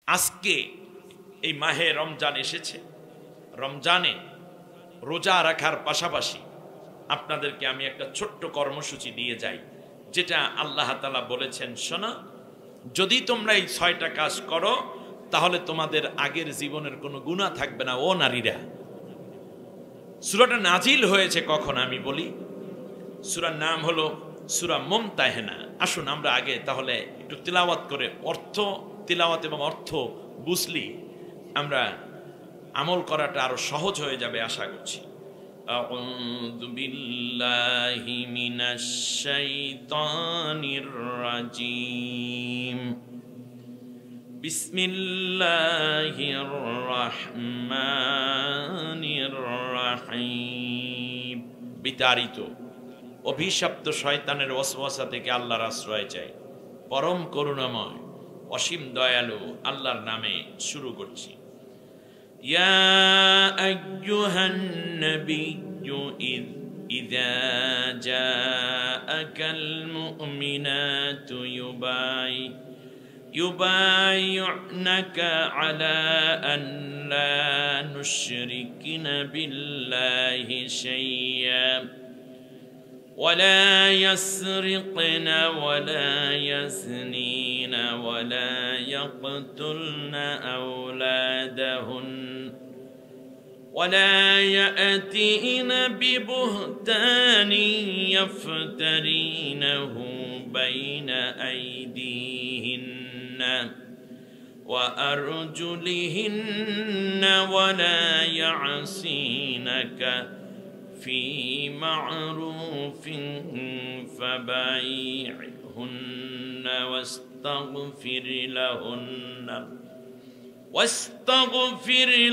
আজকে এই মাহে রমজান এসেছে। রমজানে রোজা রাখার পাশাপাশি আপনাদেরকে আমি একটা ছোট্ট কর্মসূচি দিয়ে যাই, যেটা আল্লাহ তাআলা বলেছেন, শোনো, যদি তোমরা এই 6টা কাজ করো তাহলে তোমাদের আগের জীবনের কোনো গুনাহ থাকবে না। ও নারীরা, সূরাটা নাজিল হয়েছে কখন আমি বলি। সূরার নাম হলো সূরা মুমতাহিনা। আসুন আমরা আগে তাহলে একটু তিলাওয়াত করে তিলাওয়াত এবং অর্থ বুঝলি আমরা আমল করাটা আরো সহজ হয়ে যাবে আশা করছি। আউযু বিল্লাহি মিনাশ শাইতানির রাজিম। বিসমিল্লাহির রহমানির রহিম। বিতাড়িত অভিশপ্ত শয়তানের ওয়াসওয়াসা থেকে আল্লাহর আশ্রয় চাই। পরম করুণাময় অসীম দয়ালু আল্লাহর নামে শুরু করছি। ইয়া আইয়ুহান নাবিয়্যু ইযা জাআকাল মুমিনাতু يبايعنك على أن لا نشركن بالله شيئا ولا يسرقن ولا يزنين ولا يقتلن أولادهن ولا يأتين ببهتان يفترينه بين أيديهن وأرجلهن ولا يعصينك في معروف فبايعهن واستغفر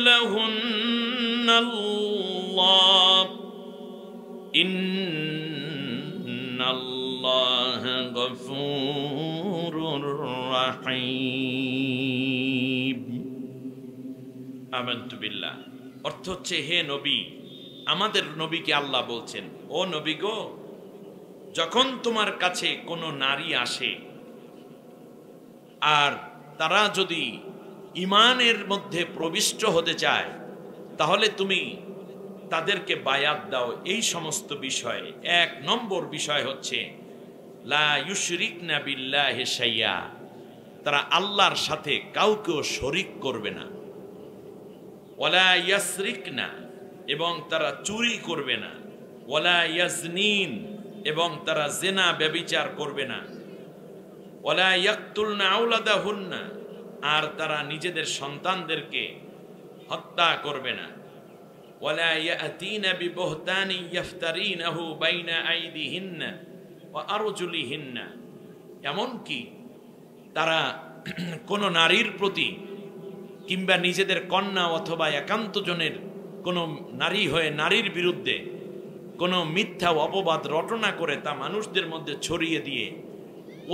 لهن الله إن الله غفور رحيم। আমানতু বিল্লাহ। অর্থ হচ্ছে, হে নবী, আমাদের নবীকে আল্লাহ বলছেন, ও নবী গো, যখন তোমার কাছে কোনো নারী আসে আর তারা যদি ঈমানের মধ্যে প্রবিষ্ট হতে চায় তাহলে তুমি তাদেরকে বায়াত দাও এই সমস্ত বিষয়ে। 1 নম্বর বিষয় হচ্ছে লা ইউশরিকনা বিল্লাহি শাইয়া, তারা আল্লাহর সাথে কাউকেও শরীক করবে না। ওয়ালা ইয়াসরিকনা, এবং তারা চুরি করবে না। ওয়ালা ইয়াজনিন, এবং তারা জিনা ব্যভিচার করবে না। ওয়ালা ইয়াকতুলনা আওলাদাহুন্না, আর তারা নিজেদের সন্তানদেরকে হত্যা করবে না। ওয়ালা ইয়াতিনা বিবুহতানি ইফতারিনাহু বাইনা আইদিহিন্না ওয়া আরজুলিহিন্না, এমনকি তারা কোনো নারীর প্রতি কিংবা নিজেদের কন্যা অথবা একান্তজনের কোনো নারী হয়ে নারীর বিরুদ্ধে কোনো মিথ্যা অপবাদ রটনা করে তা মানুষদের মধ্যে ছড়িয়ে দিয়ে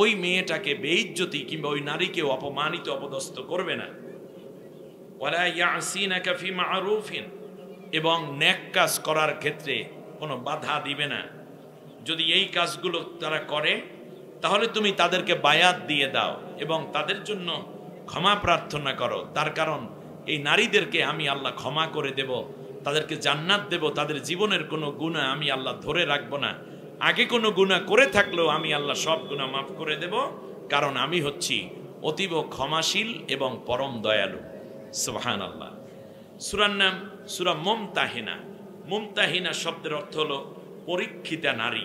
ওই মেয়েটাকে বেইজ্জতি কিংবা ওই নারীকে অপমানিত অপদস্থ করবে না। ওয়ালা ইয়াসিনাকা ফি মা'রুফিন, এবং নেক কাজ করার ক্ষেত্রে কোনো বাধা দিবে না। যদি এই কাজগুলো তারা করে তাহলে তুমি তাদেরকে বায়াত দিয়ে দাও এবং তাদের জন্য ক্ষমা প্রার্থনা করো। তার কারণ এই নারীদেরকে আমি আল্লাহ ক্ষমা করে দেব, তাদেরকে জান্নাত দেব, তাদের জীবনের কোনো গুনাহ আমি আল্লাহ ধরে রাখবো না। আগে কোনো গুনাহ করে থাকলেও আমি আল্লাহ সব গুনাহ মাফ করে দেব, কারণ আমি হচ্ছি অতীব ক্ষমাশীল এবং পরম দয়ালু। সুবহানাল্লাহ। সূরার নাম সূরা মুমতাহিনা। মুমতাহিনা শব্দের অর্থ হলো পরীক্ষিতা নারী।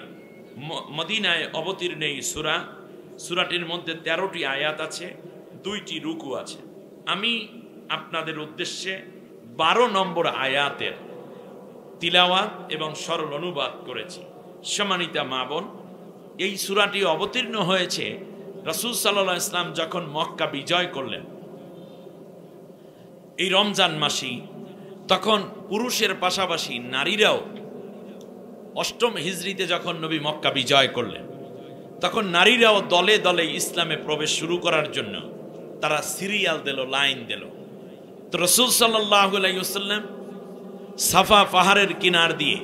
মদিনায় অবতীর্ণ এই সূরাটির মধ্যে 13টি আয়াত আছে, 2টি রুকু আছে। আমি আপনাদের উদ্দেশ্যে 12 নম্বর আয়াতের তিলাওয়াত এবং সরল অনুবাদ করেছি। সম্মানিতা মা বোন, এই সূরাটি অবতীর্ণ হয়েছে রাসূল সাল্লাল্লাহু আলাইহি ওয়াসাল্লাম যখন মক্কা বিজয় করলেন এই রমজান মাসেই। তখন পুরুষের পাশাপাশি নারীরাও 8ম হিজরিতে যখন নবী মক্কা বিজয় করলেন তখন নারীরাও দলে দলে ইসলামে প্রবেশ শুরু করার জন্য তারা সিরিয়াল দিল, লাইন দিল। তো রাসূল সাল্লাল্লাহু আলাইহি ওয়াসাল্লাম সাফা পাহাড়ের কিনার দিয়ে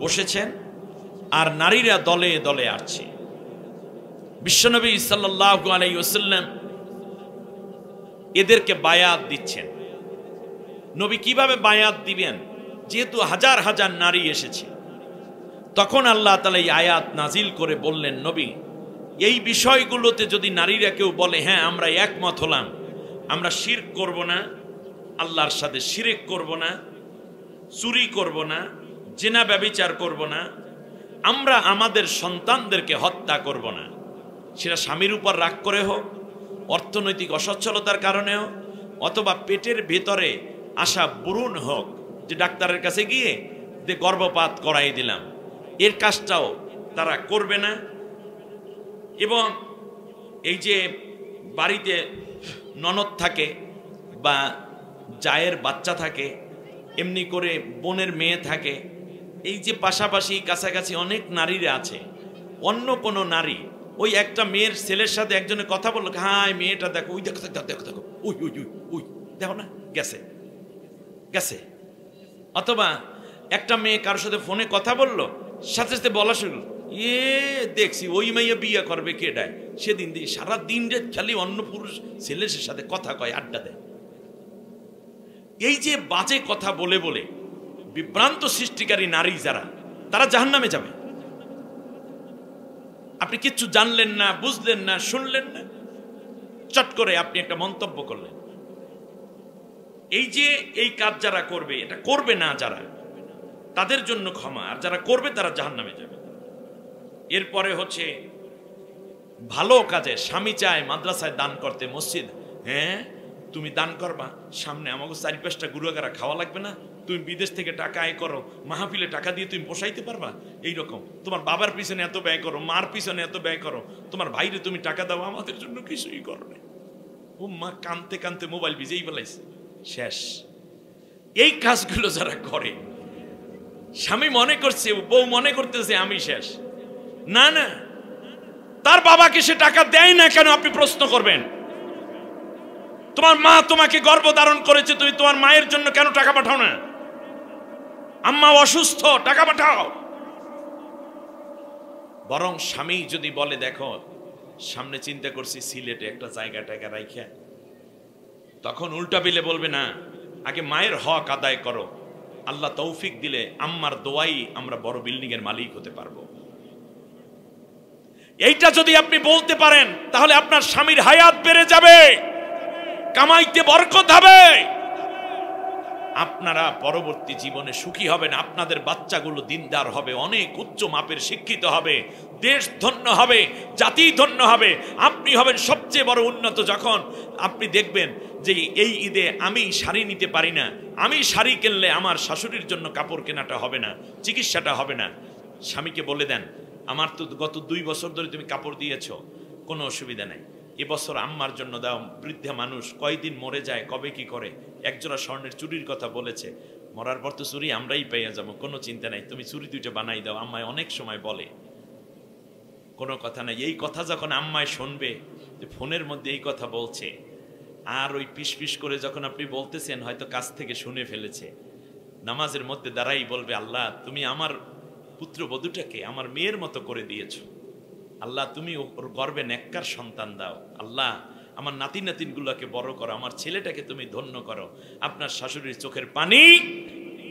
বসেছেন আর নারীরা দলে দলে আসছে। বিশ্বনবী সাল্লাল্লাহু আলাইহি ওয়াসাল্লাম এদেরকে বায়াত দিচ্ছেন। নবী কিভাবে বায়াত দিবেন? যেহেতু হাজার হাজার নারী এসেছে, তখন আল্লাহ তাআলা এই আয়াত নাজিল করে বললেন, নবী এই বিষয়গুলোতে যদি নারীরা কেউ বলে হ্যাঁ আমরা একমত হলাম, আমরা শিরক করব না, আল্লাহর সাথে শিরক করব না, চুরি করব না, জিনা ব্যভিচার করব না, আমরা আমাদের সন্তানদেরকে হত্যা করব না, সেটা স্বামীর উপর রাগ করে হোক, অর্থনৈতিক অসচ্ছলতার কারণে হোক, অথবা পেটের ভেতরে আসা ব্রণ হোক, যে ডাক্তারের কাছে গিয়ে যে গর্ভপাত করাই দিলাম, এর কাজটাও তারা করবে না। এবং এই যে বাড়িতে ননদ থাকে বা জায়ের বাচ্চা থাকে, এমনি করে বোনের মেয়ে থাকে, এই যে পাশাপাশি কাছাকাছি অনেক নারীরা আছে, অন্য কোনো নারী ওই একটা মেয়ের ছেলের সাথে একজনে কথা বললো, হ্যাঁ মেয়েটা দেখো, ওই দেখো দেখো দেখো দেখো, ওই ওই ওই ওই দেখো না গেছে গেছে। অথবা একটা মেয়ে কারোর সাথে ফোনে কথা বললো, সাথে সাথে বলা শুরু, এ দেখছি ওই মাইয়া বিয়ে করবে কেডায়, সেদিন দিয়ে সারা দিন রে খালি অন্য পুরুষ ছেলের সাথে কথা কয়, আড্ডা দেয়। এই যে বাজে কথা বলে বলে বিভ্রান্ত সৃষ্টিকারী নারী যারা, তারা জাহান্নামে যাবে। আপনি কিচ্ছু জানলেন না, বুঝলেন না, শুনলেন না, চট করে আপনি একটা মন্তব্য করলেন। এই যে এই কাজ যারা করবে, এটা করবে না যারা, তাদের জন্য ক্ষমা, আর যারা করবে তারা জাহান্নামে যাবে। এরপরে হচ্ছে ভালো কাজে, স্বামী চায় মাদ্রাসায় দান করতে, মসজিদ, হ্যাঁ তুমি দান করবা, সামনে আমাকে 4-5টা গুরুগারা খাওয়া লাগবে না, তুমি বিদেশ থেকে টাকা আয় করো, মাহফিলে টাকা দিয়ে তুমি পোষাইতে পারবা, এইরকম তোমার বাবার পিছনে এত ব্যয় করো, মার পিছনে এত ব্যয় করো, তোমার ভাইরে তুমি টাকা দাও, আমাদের জন্য কিছুই করো না। ও মা কানতে কানতে মোবাইল ভিজেই বেলাইছে, শেষ। এই কাজগুলো যারা করে, স্বামী মনে করছে, বউ মনে করতেছে আমি শেষ, না না, তার বাবাকে সে টাকা দেয় না কেন আপনি প্রশ্ন করবেন? তোমার মা তোমাকে গর্ভধারণ করেছে, তুমি তোমার মায়ের জন্য কেন টাকা পাঠাও না? আম্মা অসুস্থ, টাকা পাঠাও। বরং স্বামী যদি বলে, দেখো সামনে চিন্তা করছি সিলেটে একটা জায়গা টাকা রাইখা, তখন উল্টা বিলে বলবে না, আগে মায়ের হক আদায় করো, আল্লাহ তৌফিক দিলে আম্মার দোয়াই আমরা বড় বিল্ডিং এর মালিক হতে পারবো। এইটা যদি আপনি বলতে পারেন, তাহলে আপনার স্বামীর হায়াত বেড়ে যাবে, কামাইতে বরকত হবে, আপনারা পরবর্তী জীবনে সুখী হবেন, আপনাদের বাচ্চাগুলো দিনদার হবে, অনেক উচ্চ মাপের শিক্ষিত হবে, দেশ ধন্য হবে, জাতি ধন্য হবে, আপনি হবেন সবচেয়ে বড় উন্নত। যখন আপনি দেখবেন যে এই ঈদে আমি শাড়ি নিতে পারি না, আমি শাড়ি কিনলে আমার শাশুড়ির জন্য কাপড় কেনাটা হবে না, চিকিৎসাটা হবে না, স্বামীকে বলে দেন, আমার তো গত 2 বছর ধরে তুমি কাপড় দিয়েছো, কোনো অসুবিধা নেই, এবছর আম্মার জন্য দাও, বৃদ্ধা মানুষ কয়দিন মরে যায়, কবে কি করে, একজোড়া স্বর্ণের চুরির কথা বলেছে, মরার পর তো চুরি আমরাই পাইয়া যাবো, কোনো চিন্তা নাই, তুমি চুরি 2টা বানাই দাও, আম্মায় অনেক সময় বলে, কোনো কথা নাই। এই কথা যখন আম্মায় শুনবে যে ফোনের মধ্যে এই কথা বলছে, আর ওই পিস পিস করে যখন আপনি বলতেছেন, হয়তো কাছ থেকে শুনে ফেলেছে, নামাজের মধ্যে দাঁড়াই বলবে, আল্লাহ তুমি আমার পুত্রবধূটাকে আমার মেয়ের মতো করে দিয়েছো, আল্লাহ তুমি ওর গর্বে নেককার সন্তান দাও, আল্লাহ আমার নাতি নাতিনগুলোকে বড় করো, আমার ছেলেটাকে তুমি ধন্য করো। আপনার শাশুড়ির চোখের পানি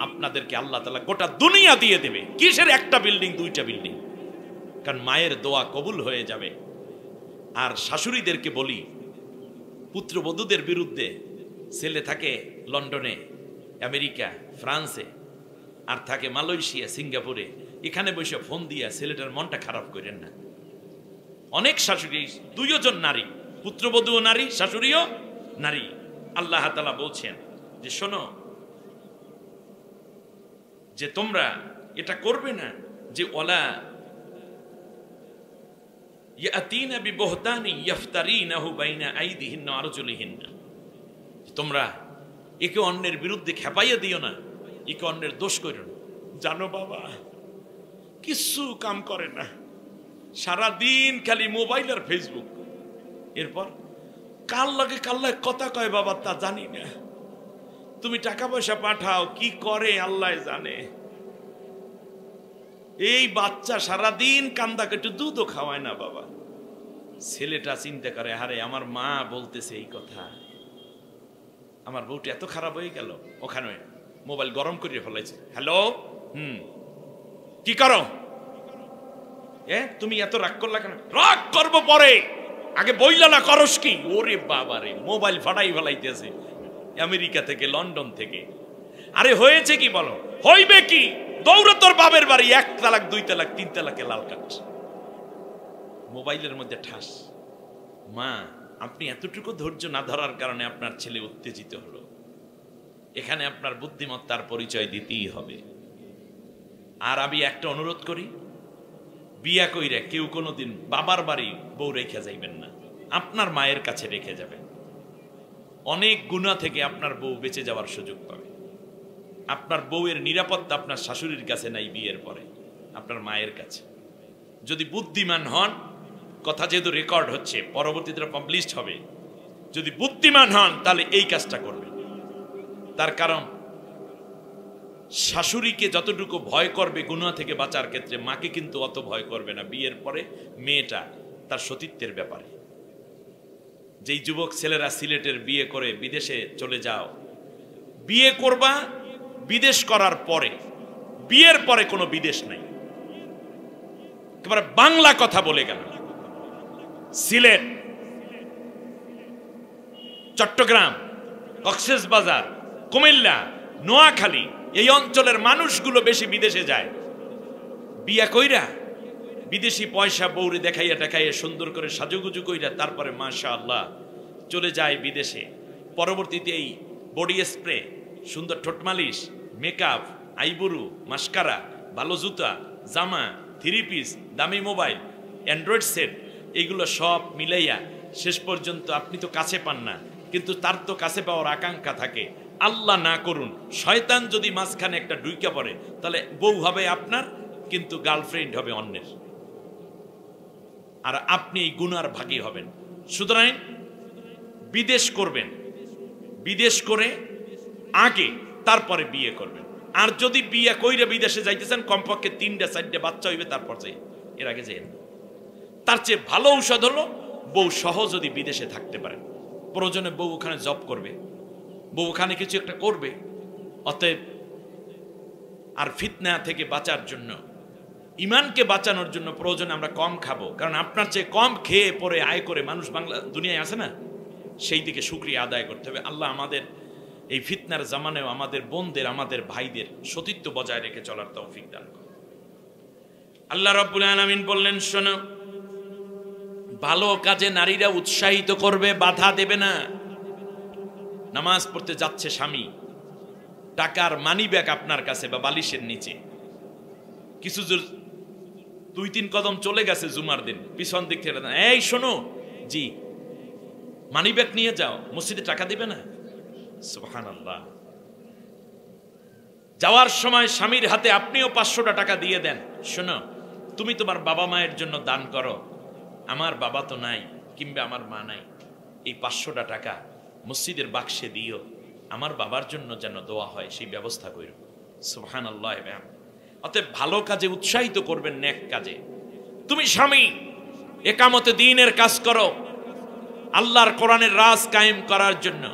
আপনাদেরকে আল্লাহ তাআলা গোটা দুনিয়া দিয়ে দেবে, কিসের একটা বিল্ডিং 2টা বিল্ডিং, কারণ মায়ের দোয়া কবুল হয়ে যাবে। আর শাশুড়িদেরকে বলি, পুত্রবধূদের বিরুদ্ধে, ছেলে থাকে লন্ডনে, আমেরিকা, ফ্রান্সে, আর থাকে মালয়েশিয়া, সিঙ্গাপুরে, এখানে বসে ফোন দিয়া ছেলেটার মনটা খারাপ করেন না। অনেক শাশুড়ি, 2 জন নারী, পুত্রবধূ নারী, শাশুড়িও নারী, আল্লাহ তাআলা বলছেন যে শোনো, যে তোমরা এটা করবে না, যে ওয়ালা ইয়াতিনা বিবহতানি ইফতারিনাহু বাইনা আইদিহিন্না ওয়া আরজুলিহিন্না, তোমরা একে অন্যের বিরুদ্ধে খেপাইয়া দিও না, একে অন্যের দোষ করো না। জানো বাবা কিছু কাম করে না, সারা দিন খালি মোবাইল আর ফেসবুক, এরপর কার লাগে কথা কয় বাবা তা জানি না, তুমি টাকা পয়সা পাঠাও, কি করে আল্লাহ জানে। এই বাচ্চা সারা দিন কান্দাকে একটু দুধও খাওয়ায় না বাবা। ছেলেটা চিন্তা করে, আরে আমার মা বলতেছে এই কথা, আমার বউটা এত খারাপ হয়ে গেল, ওখানে মোবাইল গরম করে ফেলাইছে। হ্যালো, কি করো? তুমি এত রাগ করলা কেন? রাগ করবো পরে, আগে বইলা না করস কি? ওরে বাবা রে, মোবাইল ফাটাই ফেলাইতেছে আমেরিকা থেকে, লন্ডন থেকে। আরে হয়েছে কি বলো? হইবে কি? দৌড় তোর বাবের বাড়ি, 1 তালাক 2 তালাক 3 তালাকে লাল কাট, মোবাইলের মধ্যে ঠাস। মা, আপনি এতটুকু ধৈর্য না ধরার কারণে আপনার ছেলে উত্তেজিত হলো। এখানে আপনার বুদ্ধিমত্তার পরিচয় দিতেই হবে। আর আমি একটা অনুরোধ করি, বিয়া কইরা কেউ কোনোদিন বাবার বাড়ি বউ রেখে যাইবেন না, আপনার মায়ের কাছে রেখে যাবেন। অনেক গুনাহ থেকে আপনার বউ বেঁচে যাওয়ার সুযোগ পাবে। আপনার বউয়ের নিরাপত্তা আপনার শাশুড়ির কাছে নাই, বিয়ের পরে আপনার মায়ের কাছে। যদি বুদ্ধিমান হন, কথা যেহেতু রেকর্ড হচ্ছে, পরবর্তীতে পাবলিশড হবে, যদি বুদ্ধিমান হন তাহলে এই কাজটা করবেন। তার কারণ শাশুড়িকে যতটুকু ভয় করবে গুনাহ থেকে বাঁচার ক্ষেত্রে, মাকে কিন্তু অত ভয় করবে না। বিয়ের পরে মেয়েটা তার সতীত্বের ব্যাপারে। যেই যুবক ছেলেরা সিলেটের বিয়ে করে বিদেশে চলে যাও, বিয়ে করবা বিদেশ করার পরে, বিয়ের পরে কোনো বিদেশ নাই, একেবারে বাংলা কথা বলে গেল। সিলেট, চট্টগ্রাম, কক্সবাজার, কুমিল্লা, নোয়াখালী, এই অঞ্চলের মানুষগুলো বেশি বিদেশে যায়। বিয়া কইরা বিদেশি পয়সা বউরে দেখাইয়া দেখাইয়া সুন্দর করে সাজুগুজু কইরা তারপরে মাশাআল্লাহ চলে যায় বিদেশে। পরবর্তীতে এই বডি স্প্রে, সুন্দর ঠোঁট মালিশ, মেকআপ, আইবুরু, মাস্কারা, ভালো জুতা, জামা, 3 পিস, দামি মোবাইল, অ্যান্ড্রয়েড সেট, এইগুলো সব মিলাইয়া শেষ পর্যন্ত আপনি তো কাছে পান না, কিন্তু তার তো কাছে পাওয়ার আকাঙ্ক্ষা থাকে। আল্লাহ না করুন শয়তান যদি মাঝখানে একটা ঢুইকা পড়ে, তাহলে বউ হবে আপনার, কিন্তু গার্লফ্রেন্ড হবে অন্যের, আর আপনি এই গুনার ভাগী হবেন। সুতরাং বিদেশ করবেন, বিদেশ করে আগে তারপরে বিয়ে করবেন। আর যদি বিয়ে কইরা বিদেশে যাইতেছেন, কমপক্ষে 3টা 4টা বাচ্চা হইবে, তারপর যাই, এর আগে যাই না। তার চেয়ে ভালো ঔষধ হলো বউ সহ যদি বিদেশে থাকতে পারেন। প্রয়োজনে বউ ওখানে জব করবে, বউ ওখানে কিছু একটা করবে। অতএব আর ফিতনা থেকে বাঁচার জন্য, ইমানকে বাঁচানোর জন্য প্রয়োজনে আমরা কম খাবো, কারণ আপনার চেয়ে কম খেয়ে পরে আয় করে মানুষ বাংলা দুনিয়ায় আছে না, সেই দিকে শুকরিয়া আদায় করতে হবে। আল্লাহ আমাদের এই ফিতনার জামানেও আমাদের বোনদের, আমাদের ভাইদের সতীত্ব বজায় রেখে চলার তৌফিক দান করুন। আল্লাহ রাব্বুল আলামিন বললেন, শোনো, ভালো কাজে নারীরা উৎসাহিত করবে, বাধা দেবে না। নামাজ পড়তে যাচ্ছে স্বামী, টাকার মানি ব্যাগ আপনার কাছে বা বালিশের নিচে, কিছু 2-3 কদম চলে গেছে জুমার দিন, পিছন দিক থেকে এই শোনো, জি মানি ব্যাগ নিয়ে যাও, মসজিদে টাকা দিবে না? সুবহানাল্লাহ। যাওয়ার সময় স্বামীর হাতে আপনিও 500টা টাকা দিয়ে দেন, শোনো তুমি তোমার বাবা মায়ের জন্য দান করো, আমার বাবা তো নাই কিংবা আমার মা নাই, এই 500টা টাকা মসজিদের বাক্সে দিও, আমার বাবার জন্য যেন দোয়া হয় সেই ব্যবস্থা করো। সুবহানাল্লাহ। অতএব ভালো কাজে উৎসাহিত করবেন, নেক কাজে। তুমি স্বামী একামতে দ্বীনের কাজ করো, আল্লাহর কোরআনের রাজ কায়েম করার জন্য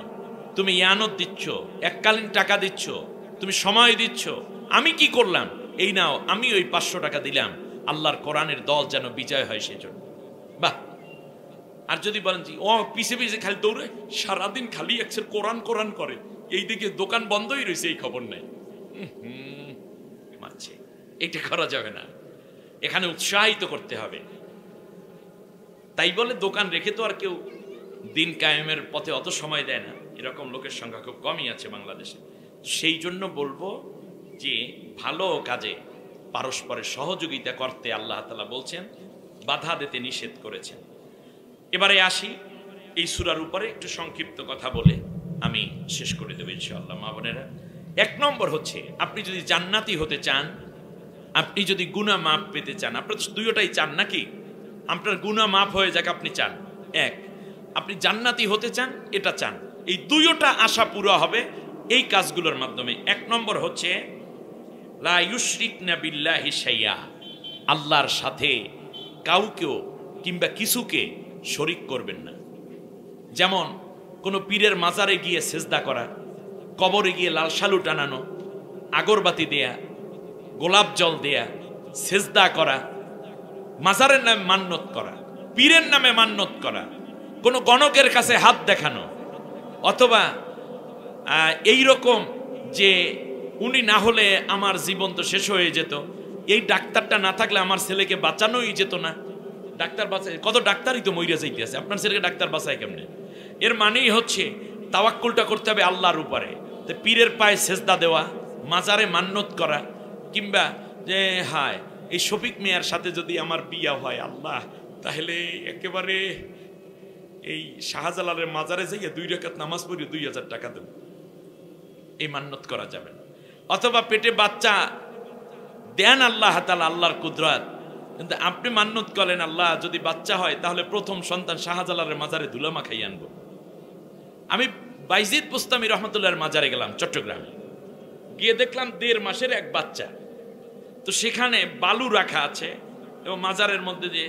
তুমি ইয়ানত দিচ্ছ, এককালীন টাকা দিচ্ছ, তুমি সময় দিচ্ছ। আমি কি করলাম? এই নাও, আমি ওই 500 টাকা দিলাম, আল্লাহর কোরআনের দল যেন বিজয় হয় সেজন্য। বাহ। আর যদি বলেন যে ও পিছে পিছে খালি দৌড়ে, সারাদিন খালি একসের কোরআন কোরআন করে, এই দিকে দোকান বন্ধই রয়েছে, এই খবর নেই, মারছে, এটা করা যাবে না। এখানে উৎসাহিত করতে হবে। তাই বলে দোকান রেখে তো আর কেউ দিন কায়েমের পথে অত সময় দেয় না, এরকম লোকের সংখ্যা খুব কমই আছে বাংলাদেশে। সেই জন্য বলবো যে ভালো কাজে পারস্পরের সহযোগিতা করতে আল্লাহ তাআলা বলছেন, বাধা দিতে নিষেধ করেছেন। এবারে আসি এই সূরার উপরে একটু সংক্ষিপ্ত কথা বলে আমি শেষ করে দেব ইনশাআল্লাহ। মা বোনেরা, 1 নম্বর হচ্ছে, আপনি যদি জান্নাতি হতে চান, আপনি যদি গুনাহ মাফ পেতে চান, আপনার দুইটাই চান নাকি? আপনার গুনাহ মাফ হয়ে যাক আপনি চান, এক, আপনি জান্নাতি হতে চান এটা চান, এই দুইটা আশা পুরো হবে এই কাজগুলোর মাধ্যমে। 1 নম্বর হচ্ছে লা ইউশরিকনা বিল্লাহি শাইয়া, আল্লাহর সাথে কাউকেও কিংবা কিছুকে শরীক করবেন না। যেমন কোনো পীরের মাজারে গিয়ে সেজদা করা, কবরে গিয়ে লাল শালু টানানো, আগরবাতি দেয়া, গোলাপ জল দেয়া, সেজদা করা, মাজারের নামে মান্যত করা, পীরের নামে মান্যত করা, কোনো গণকের কাছে হাত দেখানো, অথবা এই রকম যে উনি না হলে আমার জীবন তো শেষ হয়ে যেত, এই ডাক্তারটা না থাকলে আমার ছেলেকে বাঁচানোই যেত না, ডাক্তার বাঁচায়, কত ডাক্তারই তো মইরা যাইতে আছে, আপনার ছেলেকে ডাক্তার বাঁচায় কেমনে? এর মানেই হচ্ছে তাওয়াক্কুলটা করতে হবে আল্লাহর উপরে। তো পীরের পায়ে সেজদা দেওয়া, মাজারে মান্যত করা, কিংবা যে হায় এই শফিক মিয়ার সাথে যদি আমার বিয়া হয় আল্লাহ, তাহলে একেবারে এই শাহজালালের মাজারে যাইয়া 2 রাকাত নামাজ পড়িয়ে 2000 টাকা দেব, এই মান্যত করা যাবে না। অথবা পেটে বাচ্চা দেন আল্লাহ তাআলা, আল্লাহর কুদরত, কিন্তু আপনি মান্যত করেন আল্লাহ যদি বাচ্চা হয় তাহলে প্রথম সন্তান শাহজালালের মাজারে ধুলা মাখাই আনবো। আমি বাইজিদ বুস্তামি রহমতুল্লাহর মাজারে গেলাম চট্টগ্রামে, গিয়ে দেখলাম 1.5 মাসের এক বাচ্চা, তো সেখানে বালু রাখা আছে এবং মাজারের মধ্যে যে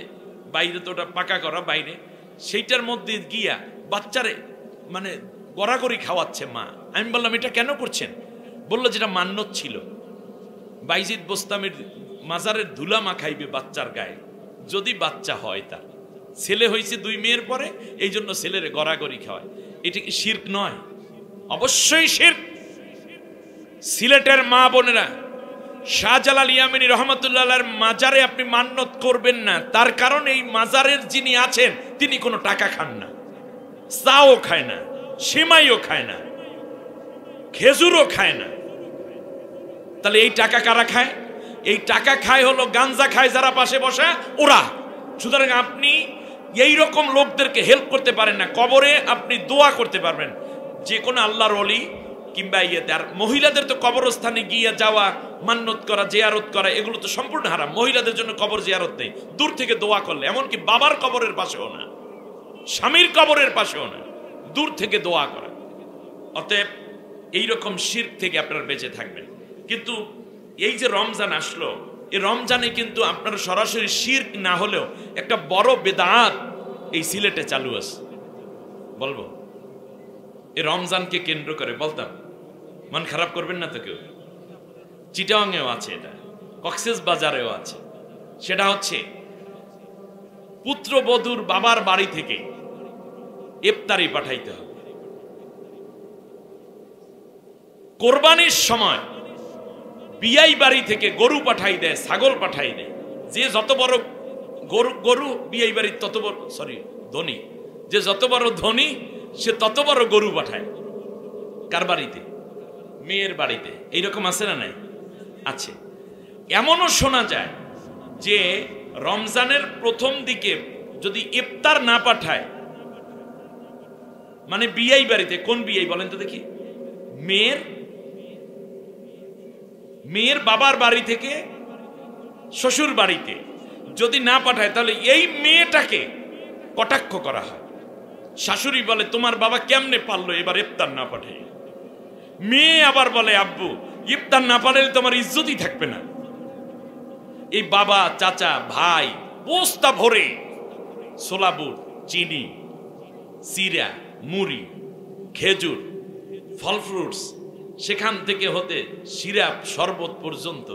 বাইরে তো ওটা পাকা করা বাইরে, সেইটার মধ্যে গিয়া বাচ্চারে মানে গড়াগড়ি খাওয়াচ্ছে মা। আমি বললাম এটা কেন করছেন? বললো যেটা মান্যত ছিল, বাইজিদ বোস্তামির মাজারের ধুলা মাখাইবে বাচ্চার গায়ে যদি বাচ্চা হয়, তার ছেলে হয়েছে 2 মেয়ের পরে, এই জন্য ছেলের গড়াগড়ি খাওয়ায়। এটা কি শিরক নয়? অবশ্যই শিরক। সিলেটের মা বোনেরা, শাহজালাল ইয়ামিনী রহমতুল্লাহর মাজারে আপনি মান্যত করবেন না, তার কারণ এই মাজারের যিনি আছেন তিনি কোনো টাকা খান না, চাও খায় না, সেমাইও খায় না, খেজুরও খায় না। তাহলে এই টাকা কারা খায়? এই টাকা খায় হলো গাঞ্জা খায় যারা পাশে বসা, ওরা। সুতরাং আপনি এই রকম লোকদেরকে হেল্প করতে পারেন না। কবরে আপনি দোয়া করতে পারবেন, যে কোনো আল্লাহর ওলি কিংবা ইয়েতে। আর মহিলাদের তো কবরস্থানে গিয়ে যাওয়া, মান্যত করা, জিয়ারত করা, এগুলো তো সম্পূর্ণ হারাম। মহিলাদের জন্য কবর জিয়ারত নেই, দূর থেকে দোয়া করলে, এমনকি বাবার কবরের পাশেও না, স্বামীর কবরের পাশেও না, দূর থেকে দোয়া করা। অতএব এইরকম শিরক থেকে আপনারা বেঁচে থাকবেন। কিন্তু এই যে রমজান আসলো, এই রমজানে কিন্তু আপনার সরাসরি শিরক না হলেও একটা বড় বেদাত এই সিলেটে চালু আছে। বলবো এই রমজানকে কেন্দ্র করে বলতাম, মন খারাপ করবেন না তো কেউ। চিটাগাংয়েও আছে এটা, কক্সেস বাজারেও আছে। সেটা হচ্ছে পুত্রবধূর বাবার বাড়ি থেকে ইফতারি পাঠাইতে হবে। কোরবানির সময় বিয়াই বাড়ি থেকে গরু পাঠাই দেয়, ছাগল পাঠাই দেয়। যে যত বড় গরু বিয়াই বাড়ির তত বড় ধনী, যে যত বড় ধনী সে তত বড় গরু পাঠায়। কার বাড়িতে? মেয়ের বাড়িতে। এইরকম আছে না নাই? আছে। এমনও শোনা যায় যে রমজানের প্রথম দিকে যদি ইফতার না পাঠায়, মানে বিয়াই বাড়িতে, কোন বিয়াই বলেন তো দেখি? মেয়ের বাবার বাড়ি থেকে শ্বশুর বাড়িতে যদি না পাঠায়, তাহলে এই মেয়েটাকে কটাক্ষ করা হয়। শাশুড়ি বলে তোমার বাবা কেমনে পারলো এবার ইফতার না পাঠায়। মেয়ে আবার বলে আব্বু ইফতার না পাঠালে তোমার ইজ্জতই থাকবে না। এই বাবা, চাচা, ভাই বস্তা ভরে ছোলা বুট, চিনি, চিরা, মুড়ি, খেজুর, ফল ফ্রুটস, সেখান থেকে হতে সিরাপ, শরবত পর্যন্ত,